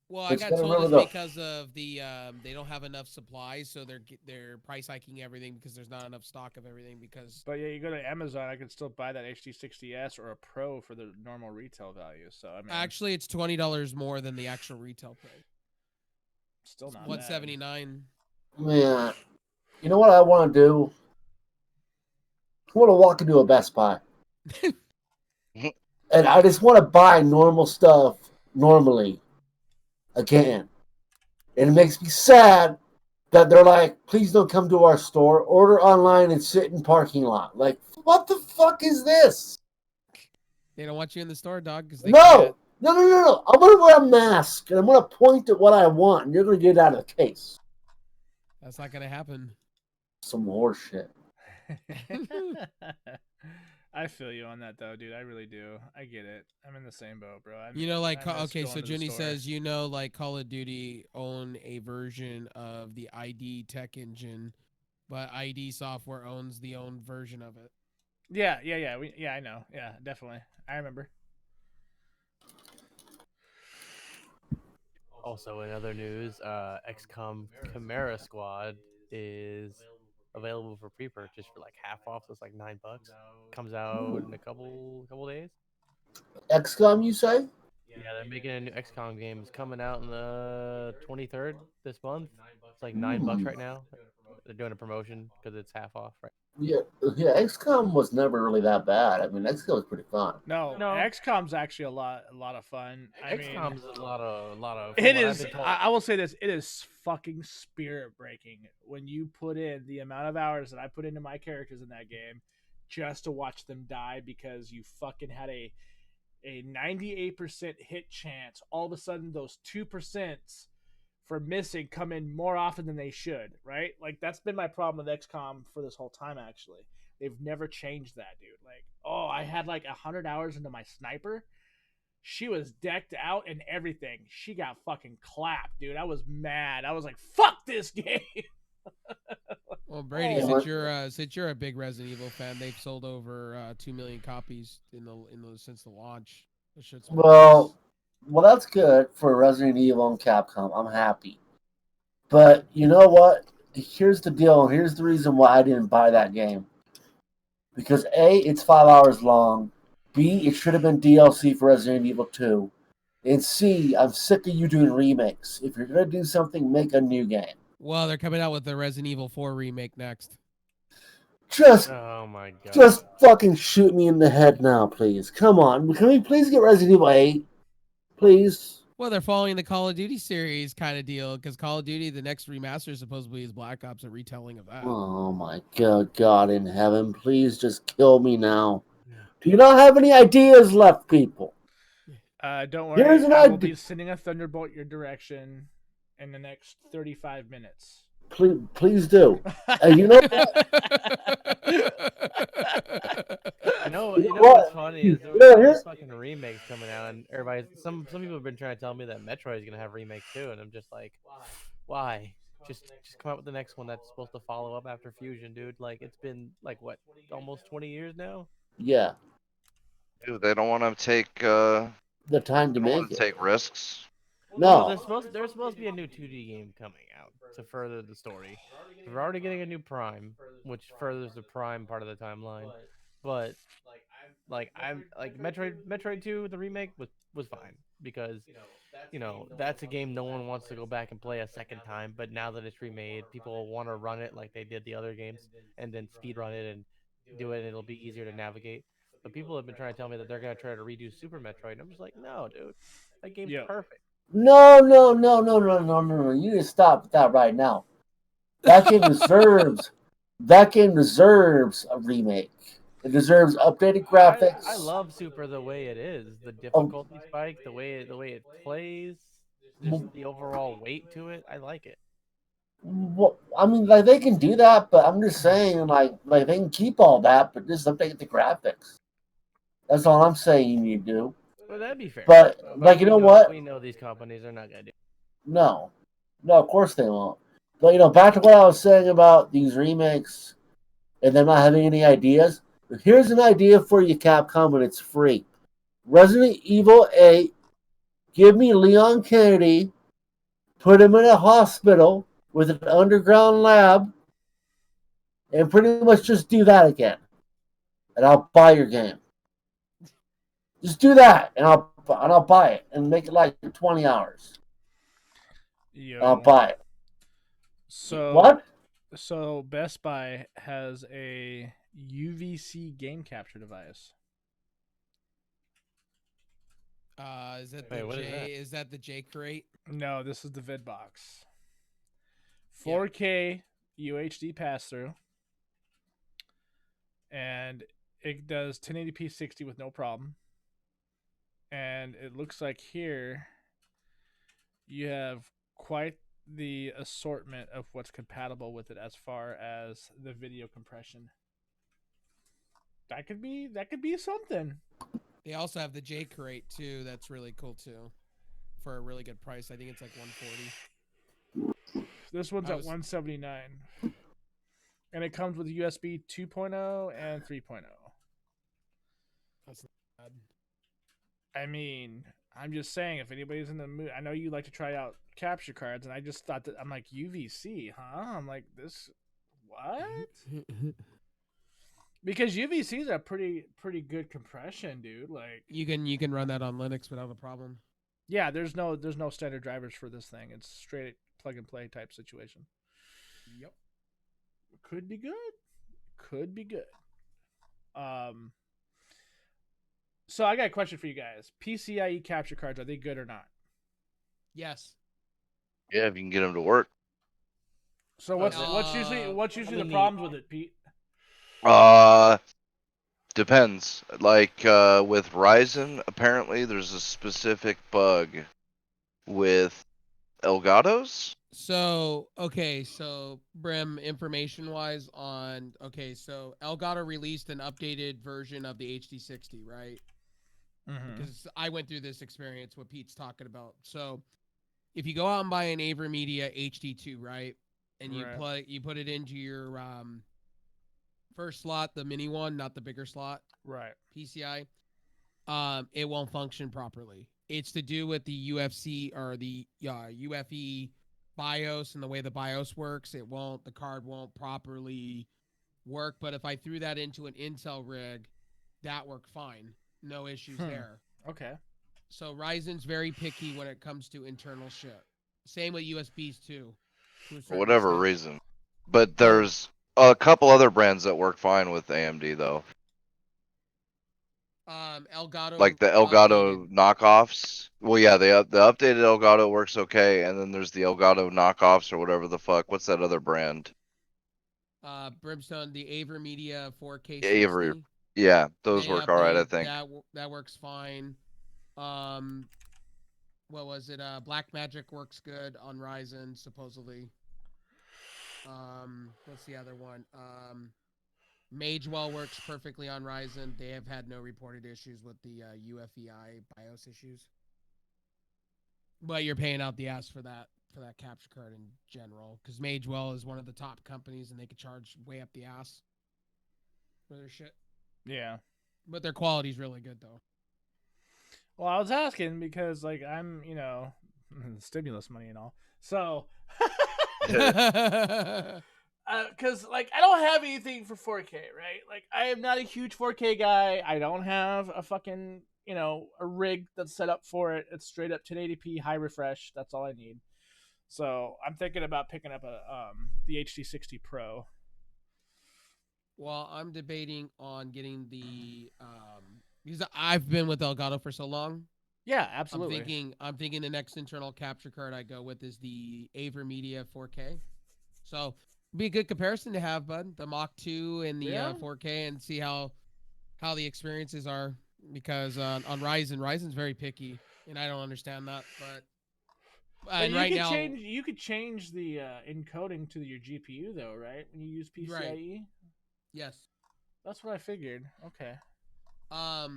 Well, I got told it's because of the they don't have enough supplies, so they're price hiking everything because there's not enough stock of everything. Because but yeah, you go to Amazon, I can still buy that HD60S or a Pro for the normal retail value. So I mean, actually, it's $20 more than the actual retail price. Still not $179. Yeah, you know what I want to do? I want to walk into a Best Buy, and I just want to buy normal stuff normally. Again, and it makes me sad that they're like, please don't come to our store, order online and sit in parking lot. Like, what the fuck is this? They don't want you in the store, dog. No. I'm gonna wear a mask and I'm gonna point at what I want, and you're gonna get it out of the case. That's not gonna happen. Some horse shit. I feel you on that though, dude. I really do. I get it. I'm in the same boat, bro. So Junie says, like Call of Duty own a version of the ID tech engine, but ID Software owns the own version of it. Yeah. I know. Yeah, definitely. I remember. Also, in other news, XCOM Chimera Squad is available for pre-purchase for like half off. So it's like $9. Comes out in a couple days. XCOM, you say? Yeah, they're making a new XCOM game. It's coming out on the 23rd this month. It's like $9 right now. They're doing a promotion because it's half off right. Yeah, yeah. XCOM was never really that bad. I mean, XCOM was pretty fun. No, No. XCOM's actually a lot of fun. I mean, XCOM's a lot of. From it what I've is. been told, I will say this: it is fucking spirit breaking when you put in the amount of hours that I put into my characters in that game, just to watch them die because you fucking had a 98% hit chance. All of a sudden, those 2% for missing come in more often than they should. Right? Like that's been my problem with XCOM for this whole time. Actually, they've never changed that, dude. Like, oh, I had like 100 hours into my sniper. She was decked out and everything. She got fucking clapped, dude. I was mad. I was like, "Fuck this game." Well, Brady, Oh. since you're a big Resident Evil fan, they've sold over 2 million copies since the launch. That shit's been Well, that's good for Resident Evil and Capcom. I'm happy. But you know what? Here's the deal. Here's the reason why I didn't buy that game. Because A, it's 5 hours long. B, it should have been DLC for Resident Evil 2. And C, I'm sick of you doing remakes. If you're going to do something, make a new game. Well, they're coming out with the Resident Evil 4 remake next. Just oh my god, Just fucking shoot me in the head now, please. Come on. Can we please get Resident Evil 8? Please? Well, they're following the Call of Duty series kind of deal because Call of Duty, the next remaster supposedly is Black Ops, a retelling of that. Oh my God in heaven. Please just kill me now. Do you not have any ideas left, people? Don't worry. Here's an I will idea. be sending a thunderbolt your direction in the next 35 minutes. Please do. You know You know What? what's funny is Yeah, there's here's- fucking remakes coming out, and everybody, some people have been trying to tell me that Metroid is gonna have remakes too, and I'm just like, why? Just come out with the next one that's supposed to follow up after Fusion, dude. Like it's been like what, almost 20 years now. Yeah. Dude, they don't want to take The time to they don't make want to it. take risks. No. There's supposed to be a new 2D game coming out to further the story. We're already getting a new Prime, which furthers the Prime part of the timeline. But I'm like Metroid 2, the remake was fine because that's a game no one wants to go back and play a second time. But now that it's remade, people will want to run it like they did the other games, and then speed run it and do it, and it'll be easier to navigate. But people have been trying to tell me that they're gonna try to redo Super Metroid, and I'm just like, no, dude, that game's perfect. No. You need to stop that right now. That game deserves a remake. It deserves updated graphics. I love Super the way it is. The difficulty spike, the way it plays, just the overall weight to it. I like it. Well, I mean, like they can do that, but I'm just saying, like they can keep all that, but just update the graphics. That's all I'm saying you need to do. Well, that'd be fair. But like, you know what? We know these companies are not gonna do. No, of course they won't. But back to what I was saying about these remakes and them not having any ideas. Here's an idea for you, Capcom, and it's free. Resident Evil 8. Give me Leon Kennedy. Put him in a hospital with an underground lab, and pretty much just do that again, and I'll buy your game. Just do that, and I'll buy it and make it like 20 hours. I'll buy it. So what? So Best Buy has a UVC game capture device. Is that Wait, the what is J? that? Is that the J crate? No, this is the VidBox. 4K UHD pass through, and it does 1080p 60 with no problem. And it looks like here you have quite the assortment of what's compatible with it as far as the video compression. That could be something. They also have the J crate too. That's really cool too, for a really good price. I think it's like $140. This one's at $179, and it comes with USB 2.0 and 3.0. That's not bad. I mean, I'm just saying, if anybody's in the mood, I know you like to try out capture cards, and I just thought that I'm like UVC, huh? I'm like this, what? Because UVC is a pretty good compression, dude. Like you can run that on Linux without a problem. Yeah, there's no standard drivers for this thing. It's straight plug and play type situation. Yep. Could be good. Could be good. So I got a question for you guys. PCIe capture cards, are they good or not? Yes. Yeah, if you can get them to work. So what's usually the problems with it, Pete? Depends. Like with Ryzen, apparently there's a specific bug with Elgato's. So Brim, information wise on so Elgato released an updated version of the HD60, right? Mm-hmm. Because I went through this experience what Pete's talking about. So if you go out and buy an AverMedia HD2, right, and you put it into your first slot, the mini one, not the bigger slot, right, PCI, it won't function properly. It's to do with the UFC or the UFE BIOS and the way the BIOS works. The card won't properly work. But if I threw that into an Intel rig, that worked fine. No issues there. Okay. So Ryzen's very picky when it comes to internal shit. Same with USBs too. For whatever reason. But there's a couple other brands that work fine with AMD though. Elgato. Like the Elgato knockoffs. Well, yeah, the updated Elgato works okay, and then there's the Elgato knockoffs or whatever the fuck. What's that other brand? Brimstone, the AverMedia 4K 60. Avery. Yeah, those work all right, I think. That works fine. What was it? Blackmagic works good on Ryzen, supposedly. What's the other one? Magewell works perfectly on Ryzen. They have had no reported issues with the UFEI BIOS issues. But you're paying out the ass for that capture card in general, because Magewell is one of the top companies, and they could charge way up the ass for their shit. Yeah. But their quality's really good, though. Well, I was asking because, like, I'm, stimulus money and all. So, because, like, I don't have anything for 4K, right? Like, I am not a huge 4K guy. I don't have a fucking, a rig that's set up for it. It's straight up 1080p high refresh. That's all I need. So, I'm thinking about picking up the HD60 Pro. Well, I'm debating on getting the because I've been with Elgato for so long. Yeah, absolutely. I'm thinking the next internal capture card I go with is the AverMedia 4K. So it'd be a good comparison to have, bud. The Mach 2 and the 4K, and see how the experiences are. Because on Ryzen's very picky, and I don't understand that. But you could change the encoding to your GPU though, right? When you use PCIe. Right. Yes. That's what I figured. Okay. Now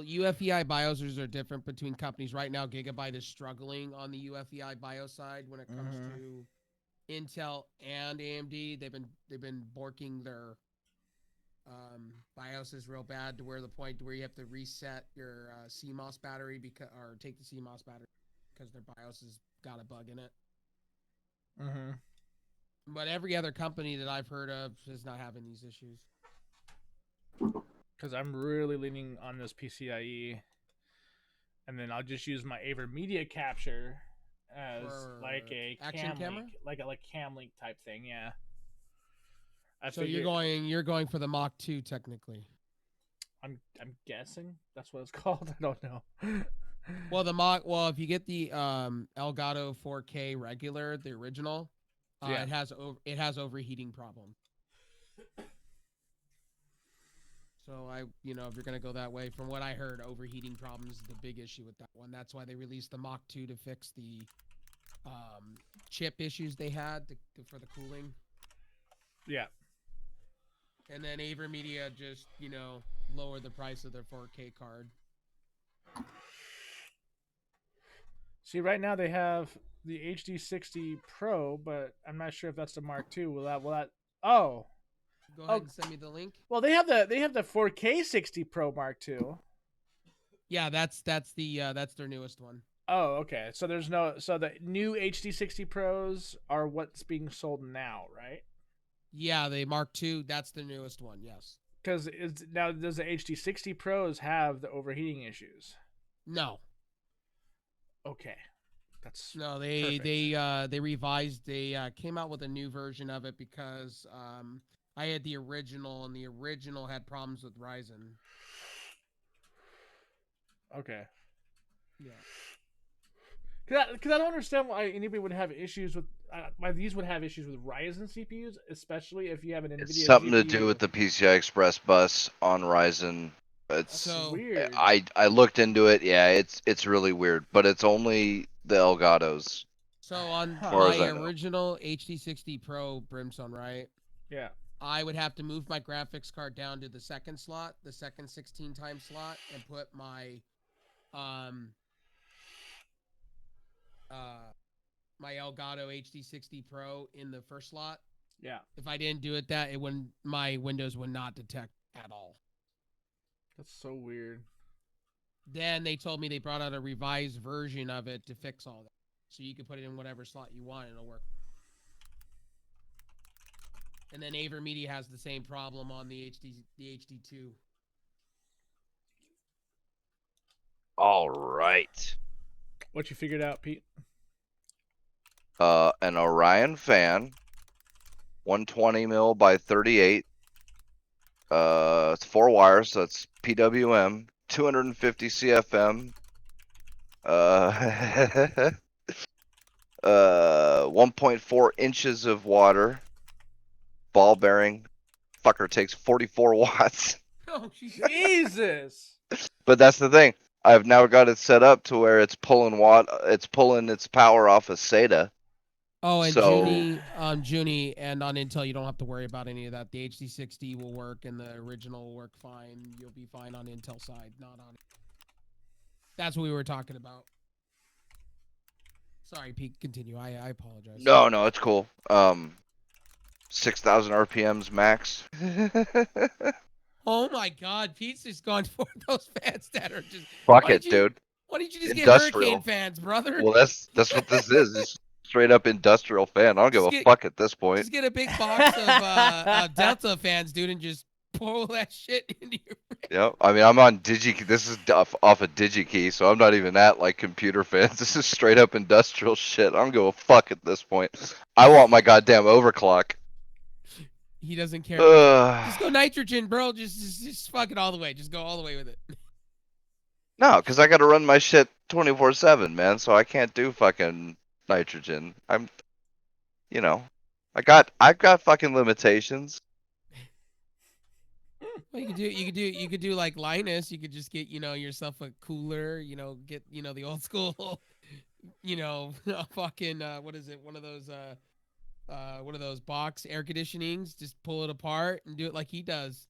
UFEI BIOSers are different between companies. Right now, Gigabyte is struggling on the UFEI BIOS side when it comes to Intel and AMD. They've been borking their BIOSes real bad to where the point where you have to reset your CMOS battery or take the CMOS battery because their BIOS has got a bug in it. Mm-hmm. But every other company that I've heard of is not having these issues. Because I'm really leaning on this PCIe, and then I'll just use my AverMedia capture as like a camera, like a cam link type thing. Yeah. You're going for the Mach 2 technically. I'm guessing that's what it's called. I don't know. Well, if you get the Elgato 4K regular, the original. It has overheating problem. So if you're gonna go that way, from what I heard, overheating problem is the big issue with that one. That's why they released the Mach 2 to fix the chip issues they had for the cooling. Yeah. And then AverMedia just lowered the price of their 4K card. See, right now they have the HD60 Pro, but I'm not sure if that's the Mark II. Will that? Oh, go ahead and send me the link. Well, they have the 4K 60 Pro Mark II. Yeah, that's their newest one. Oh, okay. So the new HD60 Pros are what's being sold now, right? Yeah, the Mark II. That's the newest one. Yes. Because does the HD60 Pros have the overheating issues? No, Okay, that's no, they perfect. they revised. They came out with a new version of it because I had the original, and the original had problems with Ryzen. Okay. Yeah. Because I don't understand why anybody would have issues with why these would have issues with Ryzen CPUs, especially if you have an It's NVIDIA something to do with GPU. the PCI Express bus on Ryzen. That's It's So weird. I looked into it. Yeah, it's really weird, but it's only the Elgatos, on as far Huh. as my I know. original HD60 Pro Brimstone, right? Yeah. I would have to move my graphics card down to the second slot, the second 16 time slot, and put um uh my Elgato HD60 Pro in the first slot. Yeah. If I didn't do it that, it wouldn't my Windows would not detect at all. That's so weird. Then they told me they brought out a revised version of it to fix all that. So you can put it in whatever slot you want and it'll work. And then AverMedia has the same problem on the HD2. All right. What you figured out, Pete? An Orion fan, 120 mil by 38. It's 4 wires, so it's PWM, 250 CFM. 1.4 inches of water. Ball bearing. Fucker takes 44 watts. Oh, Jesus. But that's the thing. I've now got it set up to where it's pulling its power off of SATA. Oh, and So Junie, and on Intel, you don't have to worry about any of that. The HD60 will work, and the original will work fine. You'll be fine on Intel side, not on. That's what we were talking about. Sorry, Pete. Continue. I apologize. no, it's cool. 6,000 RPMs max. Oh my God, Pete's just gone for those fans that are just. Fuck it, dude. Why didn't you just get Industrial. Hurricane fans, brother? Well, that's what this is. It's straight up industrial fan. I don't give Just a get- fuck at this point. Just get a big box of Delta fans, dude, and just pull that shit into your. Yeah, I mean, I'm on DigiKey. This is off of DigiKey, so I'm not even at like computer fans. This is straight up industrial shit. I don't give a fuck at this point. I want my goddamn overclock. He doesn't care. Ugh. Just go nitrogen, bro. Just fuck it all the way. Just go all the way with it. No, because I got to run my shit 24/7, man. So I can't do fucking nitrogen. I've got fucking limitations. Well, you could do like Linus. You could just get yourself a cooler. Get the old school. Fucking what is it? One of those box air conditionings. Just pull it apart and do it like he does.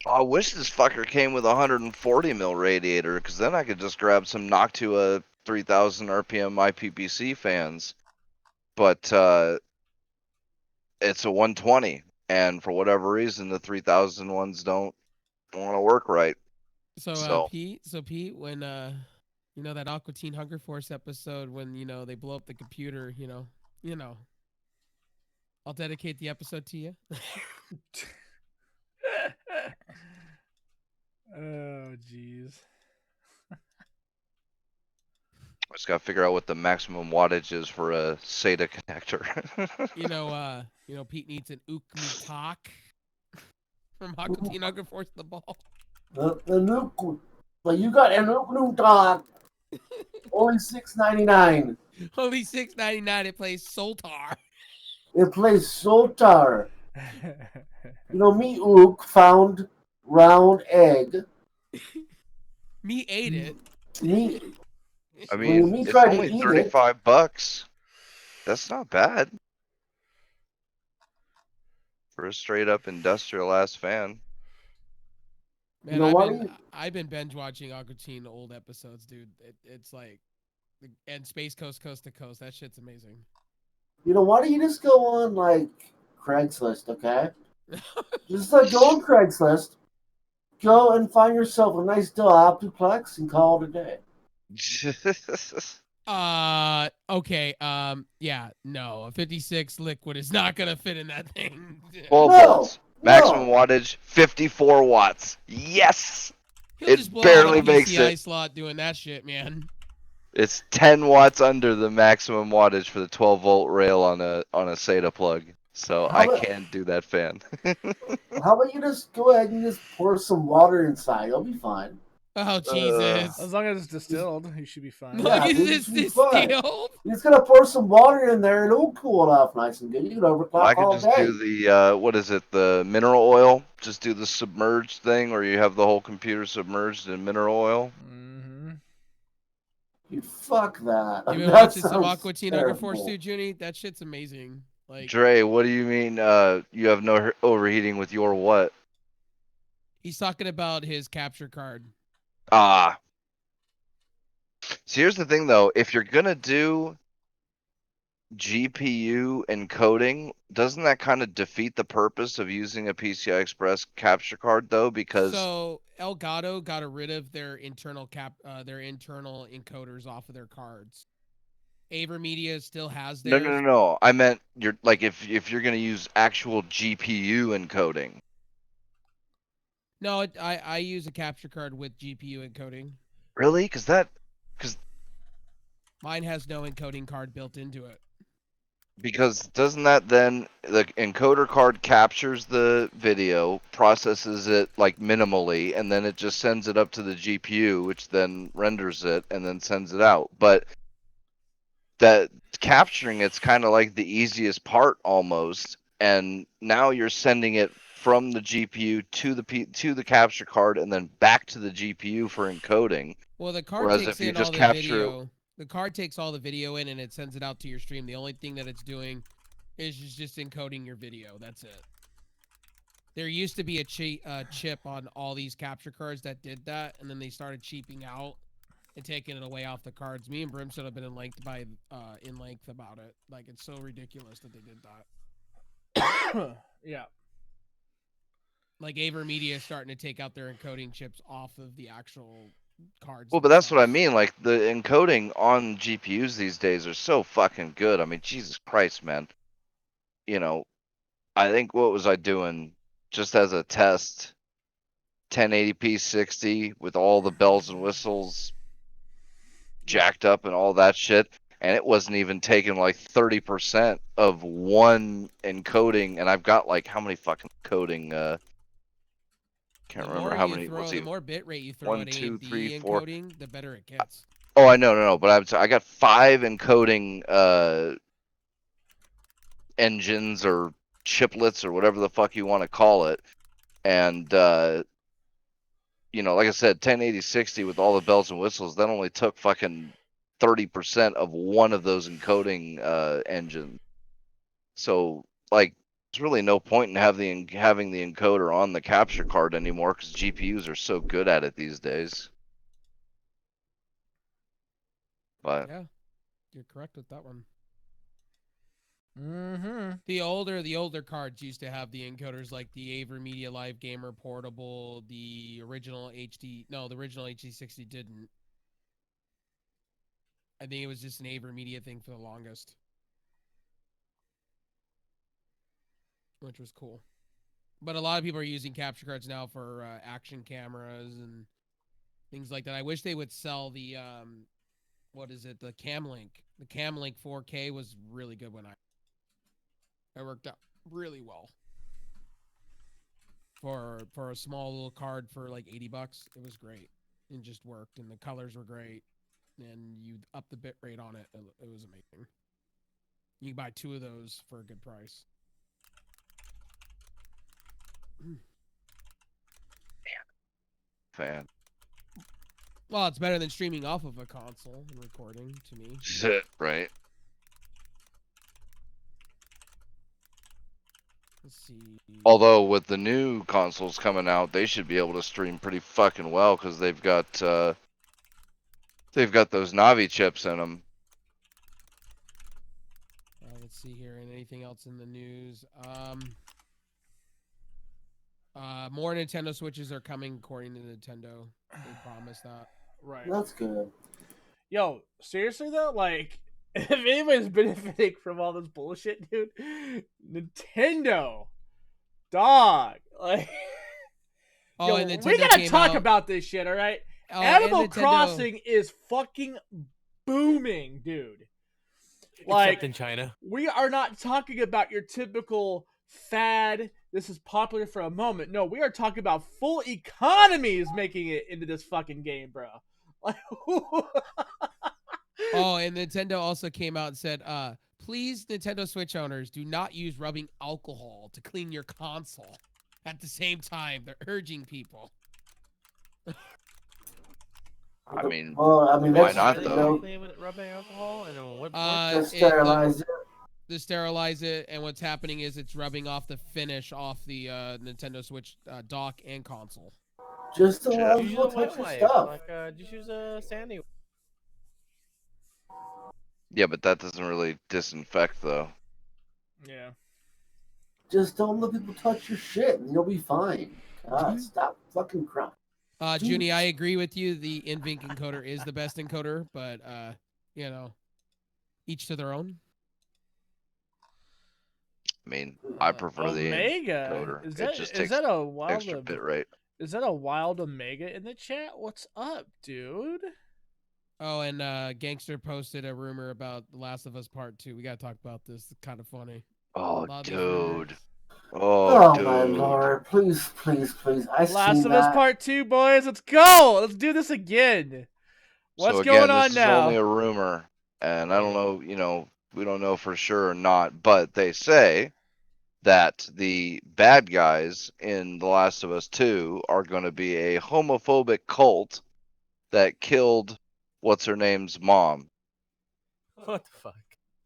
I wish this fucker came with a 140 mil radiator, because then I could just grab some Noctua 3000 RPM IPPC fans. But it's a 120, and for whatever reason, the 3000 ones don't want to work right. So Pete, when that Aqua Teen Hunger Force episode when they blow up the computer, I'll dedicate the episode to you. Oh, jeez. I just gotta figure out what the maximum wattage is for a SATA connector. Pete needs an Ukmi Talk from Aqua Teen Hunger Force the ball. The nuke, but you got a nuke talk. Only $6.99. Only $6.99. It plays Soltar. It plays Soltar. Me Ook found round egg. Me ate it. Me, I mean, me it's tried to only eat $35. That's not bad for a straight up industrial ass fan. Man, I've been binge watching Aqua Teen old episodes, dude. It's like, and Space Coast Coast to Coast. That shit's amazing. Why don't you just go on like Craigslist, okay? Just like go on Craigslist, go and find yourself a nice Optiplex and call it a day. Okay. Yeah, no, a 56 liquid is not gonna fit in that thing. 12 volts. Maximum wattage, 54 watts. Yes! He'll It just blow barely out a makes PCI it. slot doing that shit, man. It's 10 watts under the maximum wattage for the 12-volt rail on a SATA plug. So How I about- can't do that fan. How about you just go ahead and just pour some water inside? You'll be fine. Oh Jesus! As long as it's distilled, you should be fine. Look, Yeah, is dude, this you should be fine. distilled? You're just gonna pour some water in there and it'll cool it off nice and good. You can overclock I could all just day. do the what is it? The mineral oil. Just do the submerged thing, where you have the whole computer submerged in mineral oil. Mm-hmm. Dude, fuck that. You been That watching some sounds Aqua Teen Hunger Force terrible. too, Junie? That shit's amazing. Like Dre, what do you mean? You have no overheating with your what? he's talking about his capture card. Ah. So here's the thing, though. If you're gonna do GPU encoding, doesn't that kind of defeat the purpose of using a PCI Express capture card, though? Because So Elgato got rid of their internal encoders off of their cards. AverMedia still has no, theirs. no, no, no. I meant you're like if you're gonna use actual GPU encoding. No, I use a capture card with GPU encoding. Really? Because Mine has no encoding card built into it. doesn't that then the encoder card captures the video, processes it like minimally, and then it just sends it up to the GPU, which then renders it and then sends it out. But that capturing it's kind of like the easiest part almost, and now you're sending it from the GPU to the capture card and then back to the GPU for encoding. Well, the card Whereas takes if you in just all the capture it, video. The card takes all the video in and it sends it out to your stream. The only thing that it's doing is just encoding your video. That's it. There used to be a chip on all these capture cards that did that, and then they started cheaping out and taking it away off the cards. Me and Brimstone have been in length about it. Like, it's so ridiculous that they did that. Yeah. Like, AverMedia is starting to take out their encoding chips off of the actual cards. well, but that's what I themselves. mean. Like the encoding on GPUs these days are so fucking good. I mean, Jesus Christ, man. You know, I think what was I doing just as a test? 1080p 60 with all the bells and whistles jacked up and all that shit, and it wasn't even taking like 30% of one encoding, and I've got like how many fucking coding can't The remember more how you many. throw, What's the it? more bit rate you throw 1, at 2, AMD 3, 4. encoding, the better it gets. Oh, I know, no, but I got 5 encoding engines or chiplets or whatever the fuck you want to call it, and you know, like I said, 1080-60 with all the bells and whistles, that only took fucking 30% of one of those encoding engines. So, like, there's really no point in having the encoder on the capture card anymore because GPUs are so good at it these days. But Yeah, you're correct with that one. Mm-hmm. The older cards used to have the encoders like the AverMedia Live Gamer Portable, the original HD60 didn't. I think it was just an AverMedia thing for the longest. Which was cool. But a lot of people are using capture cards now for action cameras and things like that. I wish they would sell the what is it? The Camlink. The Camlink 4K was really good when it worked out really well. For a small little card for like $80, it was great. It just worked and the colors were great. And you up the bit rate on it. It was amazing. You can buy 2 of those for a good price. fan. Well, it's better than streaming off of a console and recording to me. Right. Let's see. Although with the new consoles coming out, they should be able to stream pretty fucking well because they've got those Navi chips in them. Let's see here. And anything else in the news? More Nintendo Switches are coming, according to Nintendo. They promised that. Right. That's good. Yo, seriously though, like, if anybody's benefiting from all this bullshit, dude, Nintendo, dog, like, Oh, Yo, and Nintendo we gotta came talk out- about this shit, all right? Oh, and Animal Nintendo- Crossing is fucking booming, dude. Like, Except in China. we are not talking about your typical fad. This is popular for a moment. No, we are talking about full economies making it into this fucking game, bro. Like, Oh, and Nintendo also came out and said, please, Nintendo Switch owners, do not use rubbing alcohol to clean your console. At the same time, they're urging people. I mean, Well, I mean, why that's not, you though? know, Clean with rubbing alcohol and then what? just It- sterilize it. to sterilize it, and what's happening is it's rubbing off the finish off the Nintendo Switch dock and console. Just to allow Just use people a to wet touch your wipe. stuff. Like, just use a sandy. Yeah, but that doesn't really disinfect though. yeah. Just don't let people touch your shit, and you'll be fine. God, stop fucking crying. Junie, I agree with you. The Invink encoder is the best encoder, but you know, each to their own. I mean, I prefer the Omega. encoder. Is It that just is takes that a wild extra bit rate. is that a wild Omega in the chat? What's up, dude? Oh, and Gangster posted a rumor about The Last of Us Part 2. We gotta talk about this. It's kind of funny. Oh, lot of these rumors. dude. Oh, Oh, my dude. lord! Please, please, please! I Last seen of Us that. Part 2, boys. Let's go. Let's do this again. What's So again, going on this is now? only a rumor, and I don't know, we don't know for sure or not, but they say that the bad guys in The Last of Us 2 are going to be a homophobic cult that killed what's her name's mom What the fuck?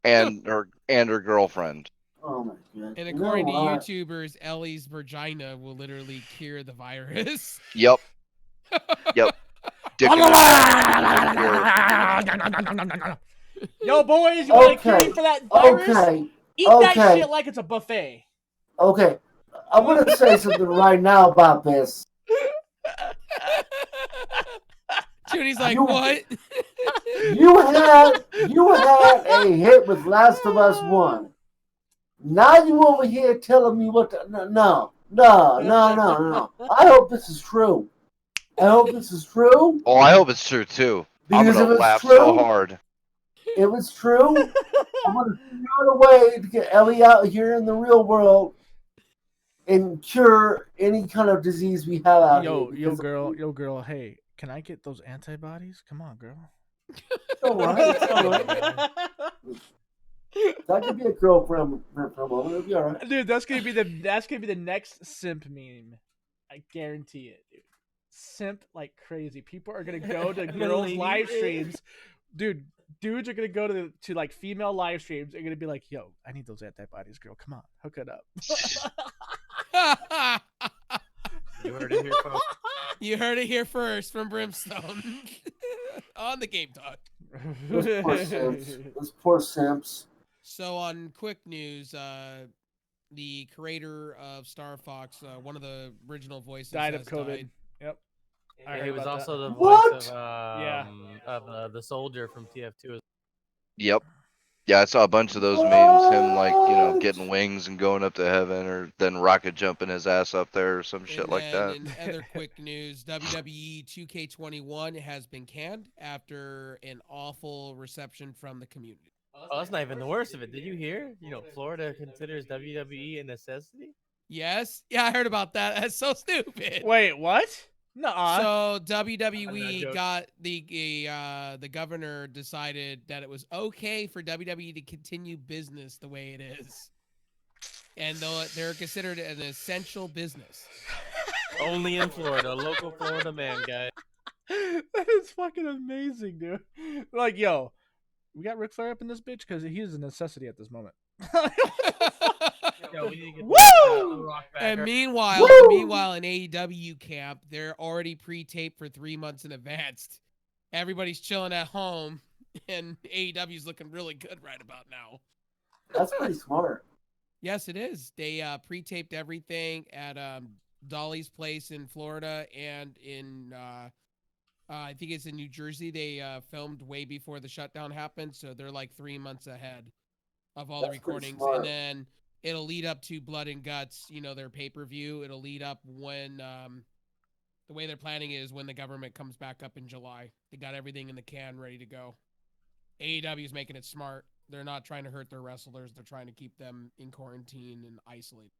and her girlfriend. Oh my god! And You according know to what? YouTubers, Ellie's vagina will literally cure the virus. Yep. Yep. Dick in her- Yo, boys, you want to Okay, kill for that virus? Okay, Eat that okay. shit like it's a buffet. okay. I'm gonna say something right now about this. Junie's like, You- what? You had a hit with Last of Us 1. Now you over here telling me what to, no. I hope this is true. Oh, I hope it's true too. I'm Because gonna if it's laugh true- so hard. If it's true, I'm gonna figure out a way to get Ellie out here in the real world and cure any kind of disease we have out here. Yo, girl, hey, can I get those antibodies? Come on, girl. It's all right. It's all right. That could be a girlfriend for a moment. It'll be all right. Dude, that's gonna be the next simp meme. I guarantee it, dude. Simp like crazy. People are gonna go to girls' Lady. live streams. Dudes are gonna go to like female live streams. They're gonna be like, "Yo, I need those antibodies, girl. Come on, hook it up." You heard it here, folks. You heard it here first from Brimstone on the Game Talk. Those poor simps. Those poor simps. So on quick news, the creator of Star Fox, one of the original voices, Died of has COVID. died. Yep. I Yeah, heard he was about also that. the voice What? of the soldier from TF2. Yep. Yeah, I saw a bunch of those memes. Him What? getting wings and going up to heaven, or then rocket jumping his ass up there, or some shit And like then that. in other quick news, WWE 2K21 has been canned after an awful reception from the community. Oh, that's not even the worst of it. Did you hear? Florida considers WWE a necessity. Yes, yeah, I heard about that. That's so stupid. Wait, what? Nuh-uh. So I'm not WWE joking. got the governor decided that it was okay for WWE to continue business the way it is, and though they're considered an essential business. Only in Florida, local Florida man, guy. That is fucking amazing, dude. Like, yo, we got Ric Flair up in this bitch because he is a necessity at this moment. Yo, we need to get Woo! the Rock back. And Woo! meanwhile, in AEW camp, they're already pre-taped for 3 months in advance. Everybody's chilling at home, and AEW's looking really good right about now. That's pretty smart. Yes, it is. They pre-taped everything at Dolly's place in Florida, and in I think it's in New Jersey. They filmed way before the shutdown happened, so they're like 3 months ahead of all That's the pretty recordings, smart. and then it'll lead up to Blood and Guts, their pay-per-view. It'll lead up when the way they're planning is when the government comes back up in July, they got everything in the can ready to go. AEW is making it smart. They're not trying to hurt their wrestlers. They're trying to keep them in quarantine and isolated.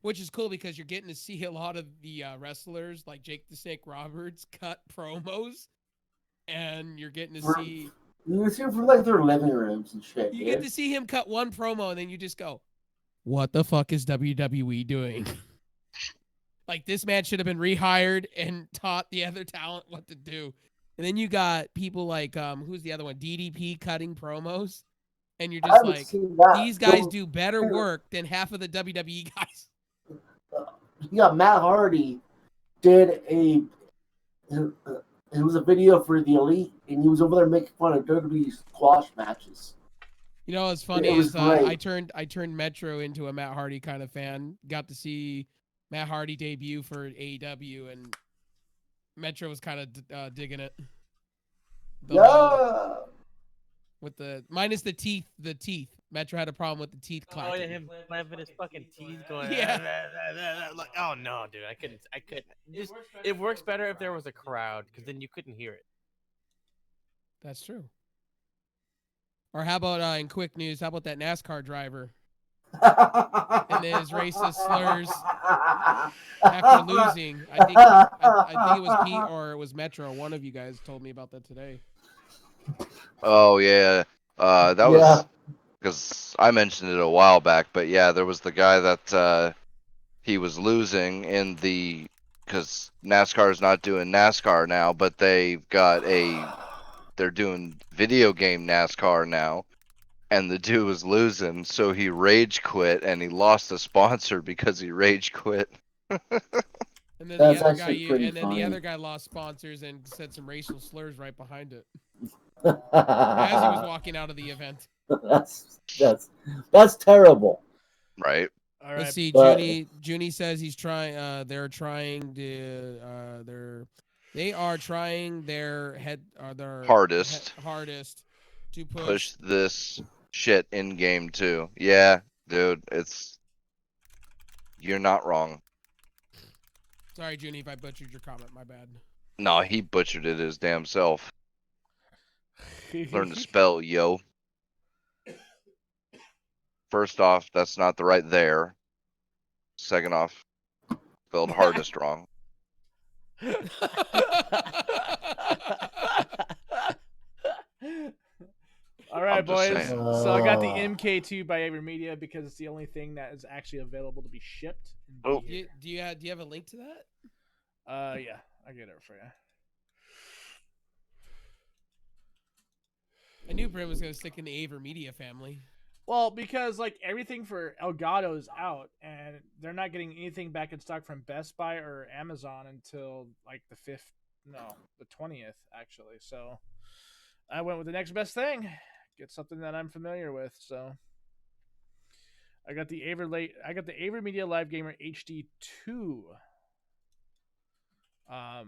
Which is cool because you're getting to see a lot of the wrestlers like Jake the Snake Roberts cut promos, and you're getting to see. You see it from like their living rooms and shit. You get to see him cut one promo, and then you just go, "What the fuck is WWE doing?" Like, this man should have been rehired and taught the other talent what to do. And then you got people like who's the other one? DDP cutting promos, and you're just like, these guys do better work than half of the WWE guys. You got Matt Hardy did it was a video for the Elite, and he was over there making fun of WWE squash matches. You know what's funny is I turned Metro into a Matt Hardy kind of fan. Got to see Matt Hardy debut for AEW, and Metro was kind of digging it. With the minus the teeth. Metro had a problem with the teeth clacking. Oh, yeah, him slapping his fucking teeth going. Yeah. Like, oh no, dude, I couldn't. It works better if there was a crowd, because then you couldn't hear it. That's true. Or how about in quick news? How about that NASCAR driver and his racist slurs after losing? I think it was Pete or it was Metro. One of you guys told me about that today. Oh yeah, that was because I mentioned it a while back. But yeah, there was the guy that he was losing in the because NASCAR is not doing NASCAR now, but they're doing video game NASCAR now, and the dude was losing, so he rage quit and he lost a sponsor because he rage quit. And then the other guy lost sponsors and said some racial slurs right behind it as he was walking out of the event. That's terrible. Right. All right. Let's see. Junie says he's trying. They are trying their hardest to push this shit in game too. Yeah, dude, you're not wrong. Sorry, Junie, if I butchered your comment. My bad. No, he butchered it his damn self. Learn to spell, yo. First off, that's not the right there. Second off, spelled hardest wrong. All right, boys. So I got the MK2 by AverMedia because it's the only thing that is actually available to be shipped. Do you have a link to that? Yeah, I get it for you. I knew Brent was gonna stick in the AverMedia family. Well, because like everything for Elgato is out, and they're not getting anything back in stock from Best Buy or Amazon until like the 20th actually. So I went with the next best thing, get something that I'm familiar with. So I got the AverMedia Live Gamer HD2.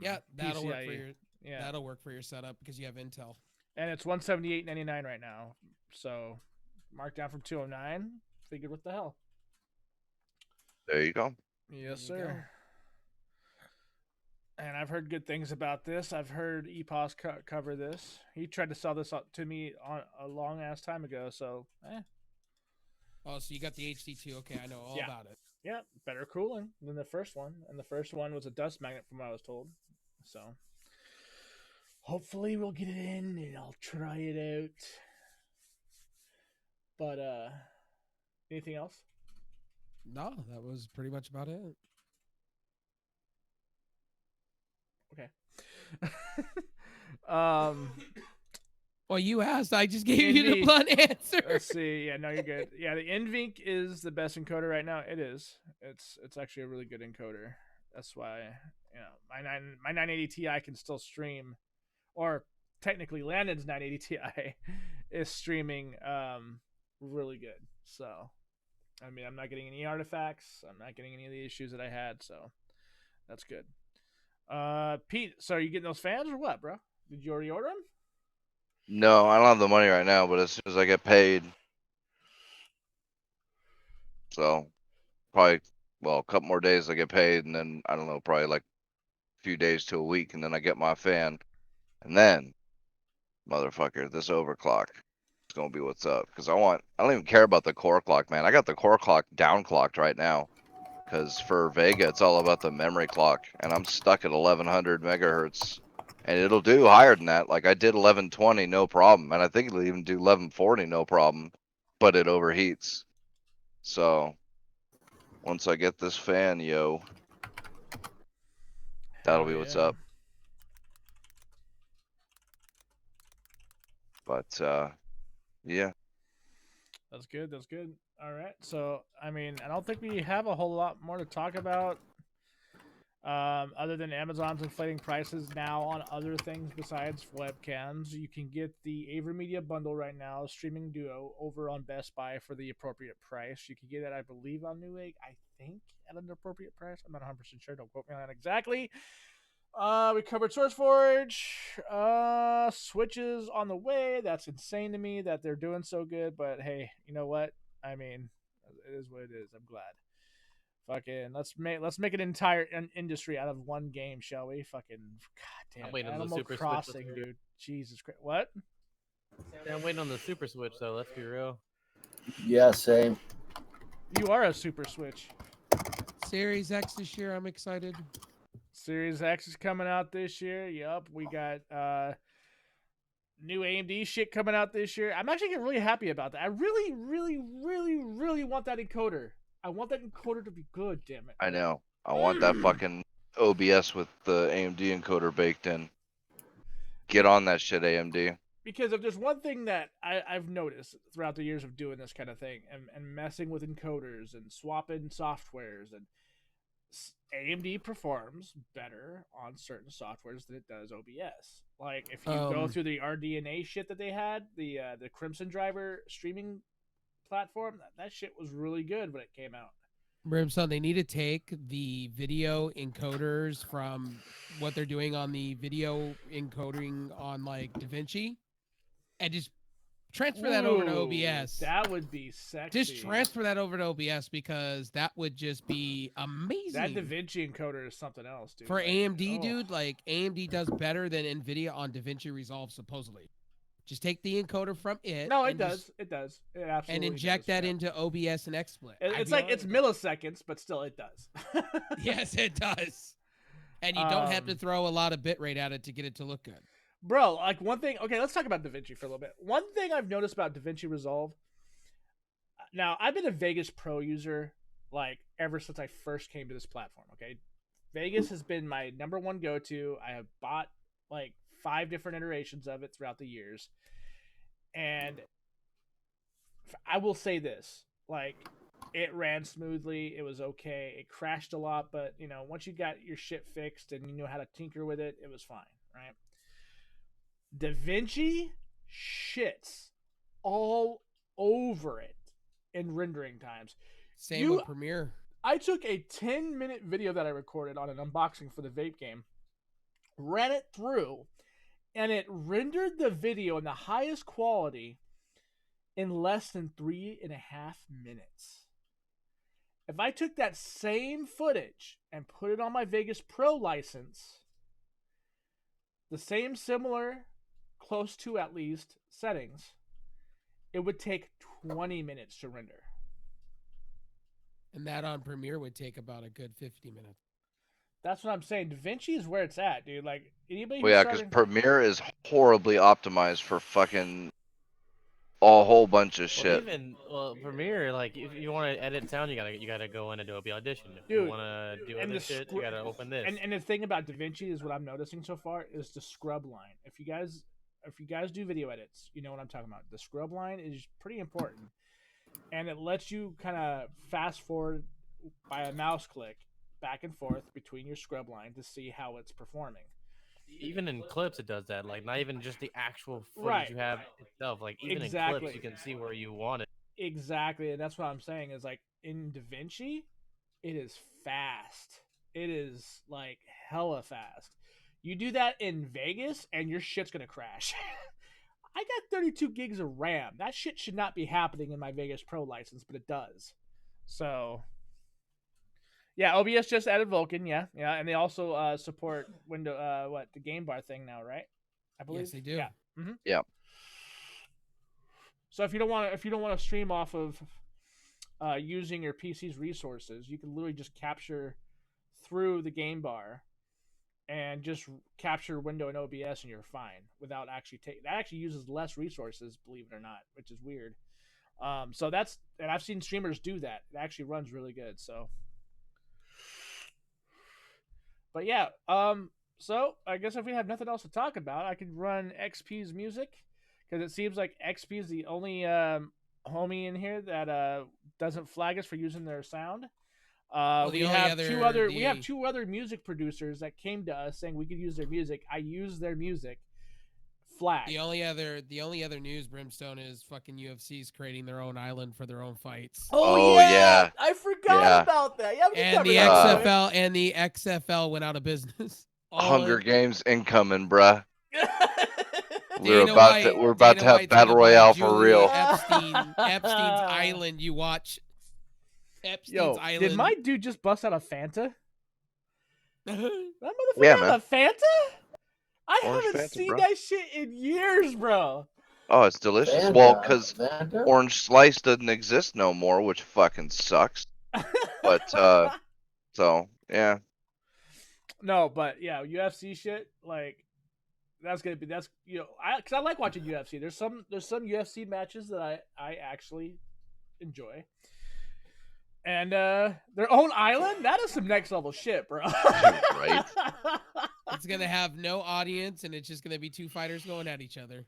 Yeah, that'll work for PCIe. that'll work for your setup because you have Intel. And it's $178.99 right now. So marked down from $209. Figured what the hell. There you go. Yes, sir. And I've heard good things about this. I've heard EPOS cover this. He tried to sell this to me a long ass time ago. So, Oh, so you got the HD2. Okay, I know all about it. Yeah, better cooling than the first one. And the first one was a dust magnet from what I was told. So, hopefully we'll get it in and I'll try it out. But, anything else? No, that was pretty much about it. Okay. Well, you asked. I just gave you the blunt answer. Let's see. Yeah, no, you're good. Yeah, the NVENC is the best encoder right now. It is. It's actually a really good encoder. That's why, my 980 Ti can still stream, or technically Landon's 980 Ti is streaming really good. So, I mean, I'm not getting any artifacts. I'm not getting any of the issues that I had. So, that's good. Pete, so are you getting those fans or what, bro? Did you already order them? No, I don't have the money right now, but as soon as I get paid, so probably, a couple more days I get paid, and then I don't know, probably like few days to a week, and then I get my fan, and then, motherfucker, this overclock is gonna be what's up. Because I don't even care about the core clock, man. I got the core clock downclocked right now. Because for Vega, it's all about the memory clock, and I'm stuck at 1100 megahertz, and it'll do higher than that. Like I did 1120, no problem, and I think it'll even do 1140, no problem, but it overheats. So once I get this fan, that'll be what's up. But yeah. That's good. That's good. All right. So, I mean, I don't think we have a whole lot more to talk about, other than Amazon's inflating prices now on other things besides webcams. You can get the AverMedia bundle right now, Streaming Duo, over on Best Buy for the appropriate price. You can get it, I believe, on Newegg, I think, at an appropriate price. I'm not 100% sure. Don't quote me on that exactly. We covered SourceForge. Switches on the way. That's insane to me that they're doing so good. But hey, you know what? I mean, it is what it is. I'm glad. Fucking let's make an entire industry out of one game, shall we? Fucking goddamn. I'm waiting on the Animal Super Switch Crossing, this year. dude. Jesus Christ. What? Yeah, I'm waiting on the Super Switch though. Let's be real. Yeah, same. You are a Super Switch. Series X this year. I'm excited. Series X is coming out this year. Yup. We got new AMD shit coming out this year. I'm actually getting really happy about that. I really, really, really, really want that encoder. I want that encoder to be good, damn it. I know. I want that fucking OBS with the AMD encoder baked in. Get on that shit, AMD. Because if there's one thing that I've noticed throughout the years of doing this kind of thing and messing with encoders and swapping softwares, and AMD performs better on certain softwares than it does OBS. Like if you go through the RDNA shit that they had, the Crimson Driver streaming platform, that shit was really good when it came out. Brimstone, they need to take the video encoders from what they're doing on the video encoding on like DaVinci and just transfer that over to OBS. That would be sexy. Just transfer that over to OBS because that would just be amazing. That DaVinci encoder is something else, dude. For like, AMD, dude, like AMD does better than NVIDIA on DaVinci Resolve, supposedly. Just take the encoder from it. No, it does. It does. It absolutely and inject does, that into OBS and XSplit. It's like it's milliseconds, but still it does. Yes, it does. And you don't have to throw a lot of bitrate at it to get it to look good. Bro, like one thing. Okay, let's talk about DaVinci for a little bit. One thing I've noticed about DaVinci Resolve. Now, I've been a Vegas Pro user like ever since I first came to this platform. Okay, Vegas has been my number one go-to. I have bought like 5 different iterations of it throughout the years. And I will say this, like, it ran smoothly. It was okay. It crashed a lot, but, you know, once you got your shit fixed and you know how to tinker with it, it was fine, right? DaVinci shits all over it in rendering times. Same with Premiere. I took a 10-minute video that I recorded on an unboxing for the vape game, ran it through, and it rendered the video in the highest quality in less than 3.5 minutes. If I took that same footage and put it on my Vegas Pro license, the same similar, close to at least, settings, it would take 20 minutes to render. And that on Premiere would take about a good 50 minutes. That's what I'm saying. DaVinci is where it's at, dude. Like, anybody. Well, yeah, because Premiere is horribly optimized for fucking a whole bunch of shit. Premiere, like, if you want to edit sound, you gotta go in Adobe Audition. If Dude, you want to do other shit, you gotta open this. And the thing about DaVinci is what I'm noticing so far is the scrub line. If you guys do video edits, you know what I'm talking about. The scrub line is pretty important, and it lets you kind of fast forward by a mouse click back and forth between your scrub line to see how it's performing. Even in clips, it does that. Like, not even just the actual footage you have itself. Like, even in clips, you can see where you want it. Exactly, and that's what I'm saying is, like, in DaVinci, it is fast. It is, like, hella fast. You do that in Vegas, and your shit's gonna crash. I got 32 gigs of RAM. That shit should not be happening in my Vegas Pro license, but it does. So, Yeah, OBS just added Vulkan. Yeah, and they also support the game bar thing now, right? I believe. Yes, they do. Yeah. Mm-hmm. Yeah. So if you don't want to stream off of using your PC's resources, you can literally just capture through the game bar and just capture window and OBS, and you're fine without actually that actually uses less resources, believe it or not, which is weird. So and I've seen streamers do that. It actually runs really good. So, but yeah, so I guess if we have nothing else to talk about, I could run XP's music because it seems like XP is the only homie in here that doesn't flag us for using their sound. We have two other music producers that came to us saying we could use their music. I use their music. Flag. The only other news, Brimstone, is fucking UFC's creating their own island for their own fights. Oh, yeah. I forgot about that. Yeah, and the XFL went out of business. Hunger Games incoming, bruh. We're Dana about White, to have Battle Royale for real. Epstein's Island. You watch Epstein's Island. Did my dude just bust out a Fanta? That motherfucker Yeah, had a Fanta? I Orange haven't Fanta, seen bro. that shit in years, bro. Oh, it's delicious. Fanta. Well, because Fanta? Orange Slice doesn't exist no more, which fucking sucks. But so yeah. No, but yeah, UFC shit, like that's because I like watching UFC. There's some UFC matches that I actually enjoy. And their own island, that is some next level shit, bro. Right. It's gonna have no audience, and it's just gonna be two fighters going at each other.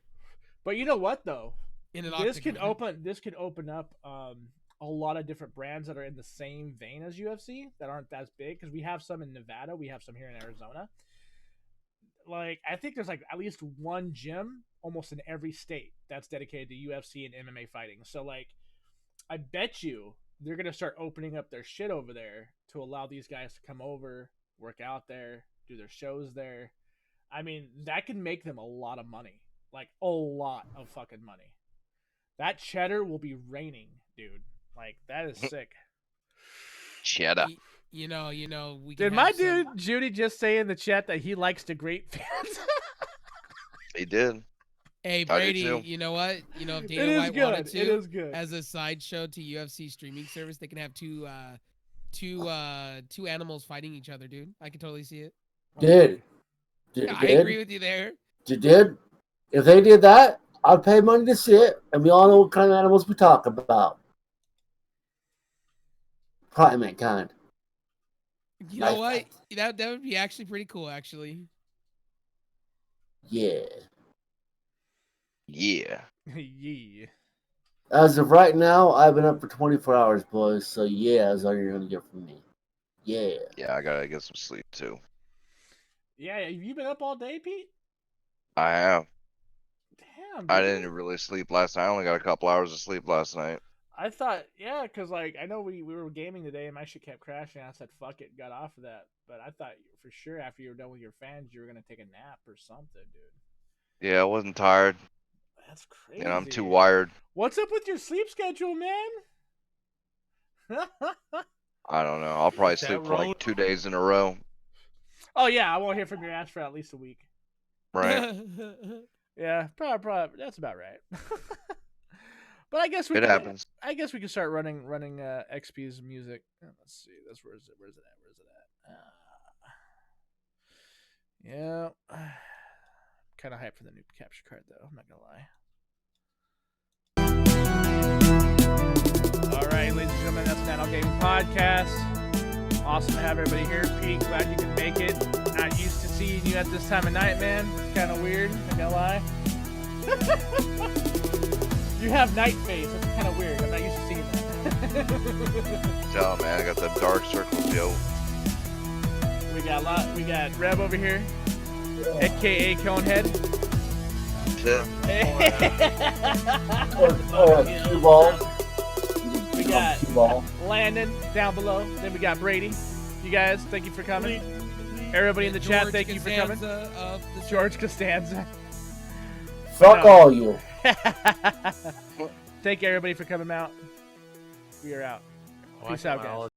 But you know what though? This could octagon. open up a lot of different brands that are in the same vein as UFC that aren't as big, because we have some in Nevada, we have some here in Arizona. Like I think there's like at least one gym almost in every state that's dedicated to UFC and MMA fighting. So like I bet you they're gonna start opening up their shit over there to allow these guys to come over, work out there, do their shows there. I mean, that can make them a lot of money. Like a lot of fucking money. That cheddar will be raining, dude. Like that is sick. Cheddar. You know, we can Did my dude Judy just say in the chat that he likes to grate fans? He did. Hey I do Brady, too. you know what? You know, if It Dana is White good. wanted to, It is good. as a sideshow to UFC streaming service, they can have two animals fighting each other, dude. I can totally see it. Did I agree with you there. did? If they did that, I'd pay money to see it, and we all know what kind of animals we talk about. Primate kind. You know what? That would be actually pretty cool, actually. Yeah. Yeah. Yeah. As of right now, I've been up for 24 hours, boys. So yeah, that's all you're gonna get from me. Yeah. Yeah, I gotta get some sleep too. Yeah, have you been up all day, Pete? I have. Damn, I dude. didn't really sleep last night. I only got a couple hours of sleep last night. I thought, yeah, because like I know we were gaming today and my shit kept crashing. I said, fuck it, got off of that. But I thought for sure after you were done with your fans, you were gonna take a nap or something, dude. Yeah, I wasn't tired. That's crazy. You know, I'm too wired. What's up with your sleep schedule, man? I don't know. I'll probably Is that sleep for wrong? like 2 days in a row. Oh yeah, I won't hear from your ass for at least a week. Right. Yeah, probably that's about right. But I guess It happens. I guess we can start running XP's music. Let's see. Where's it at? Yeah. Kind of hyped for the new capture card though. I'm not gonna lie. All right, ladies and gentlemen, that's Night Owl Gaming Podcast. Awesome to have everybody here. Pete, glad you could make it. Not used to seeing you at this time of night, man. It's kind of weird. I'm not gonna lie. You have night face. It's kind of weird. I'm not used to seeing that. Tell man, I got that dark circle, yo. We got Reb over here, aka Conehead. Cue ball. We got Cue ball. Landon down below. Then we got Brady. You guys, thank you for coming. Everybody in the chat, thank you for coming. George Costanza. Fuck all you. Thank you everybody for coming out. We are out. Peace out, guys.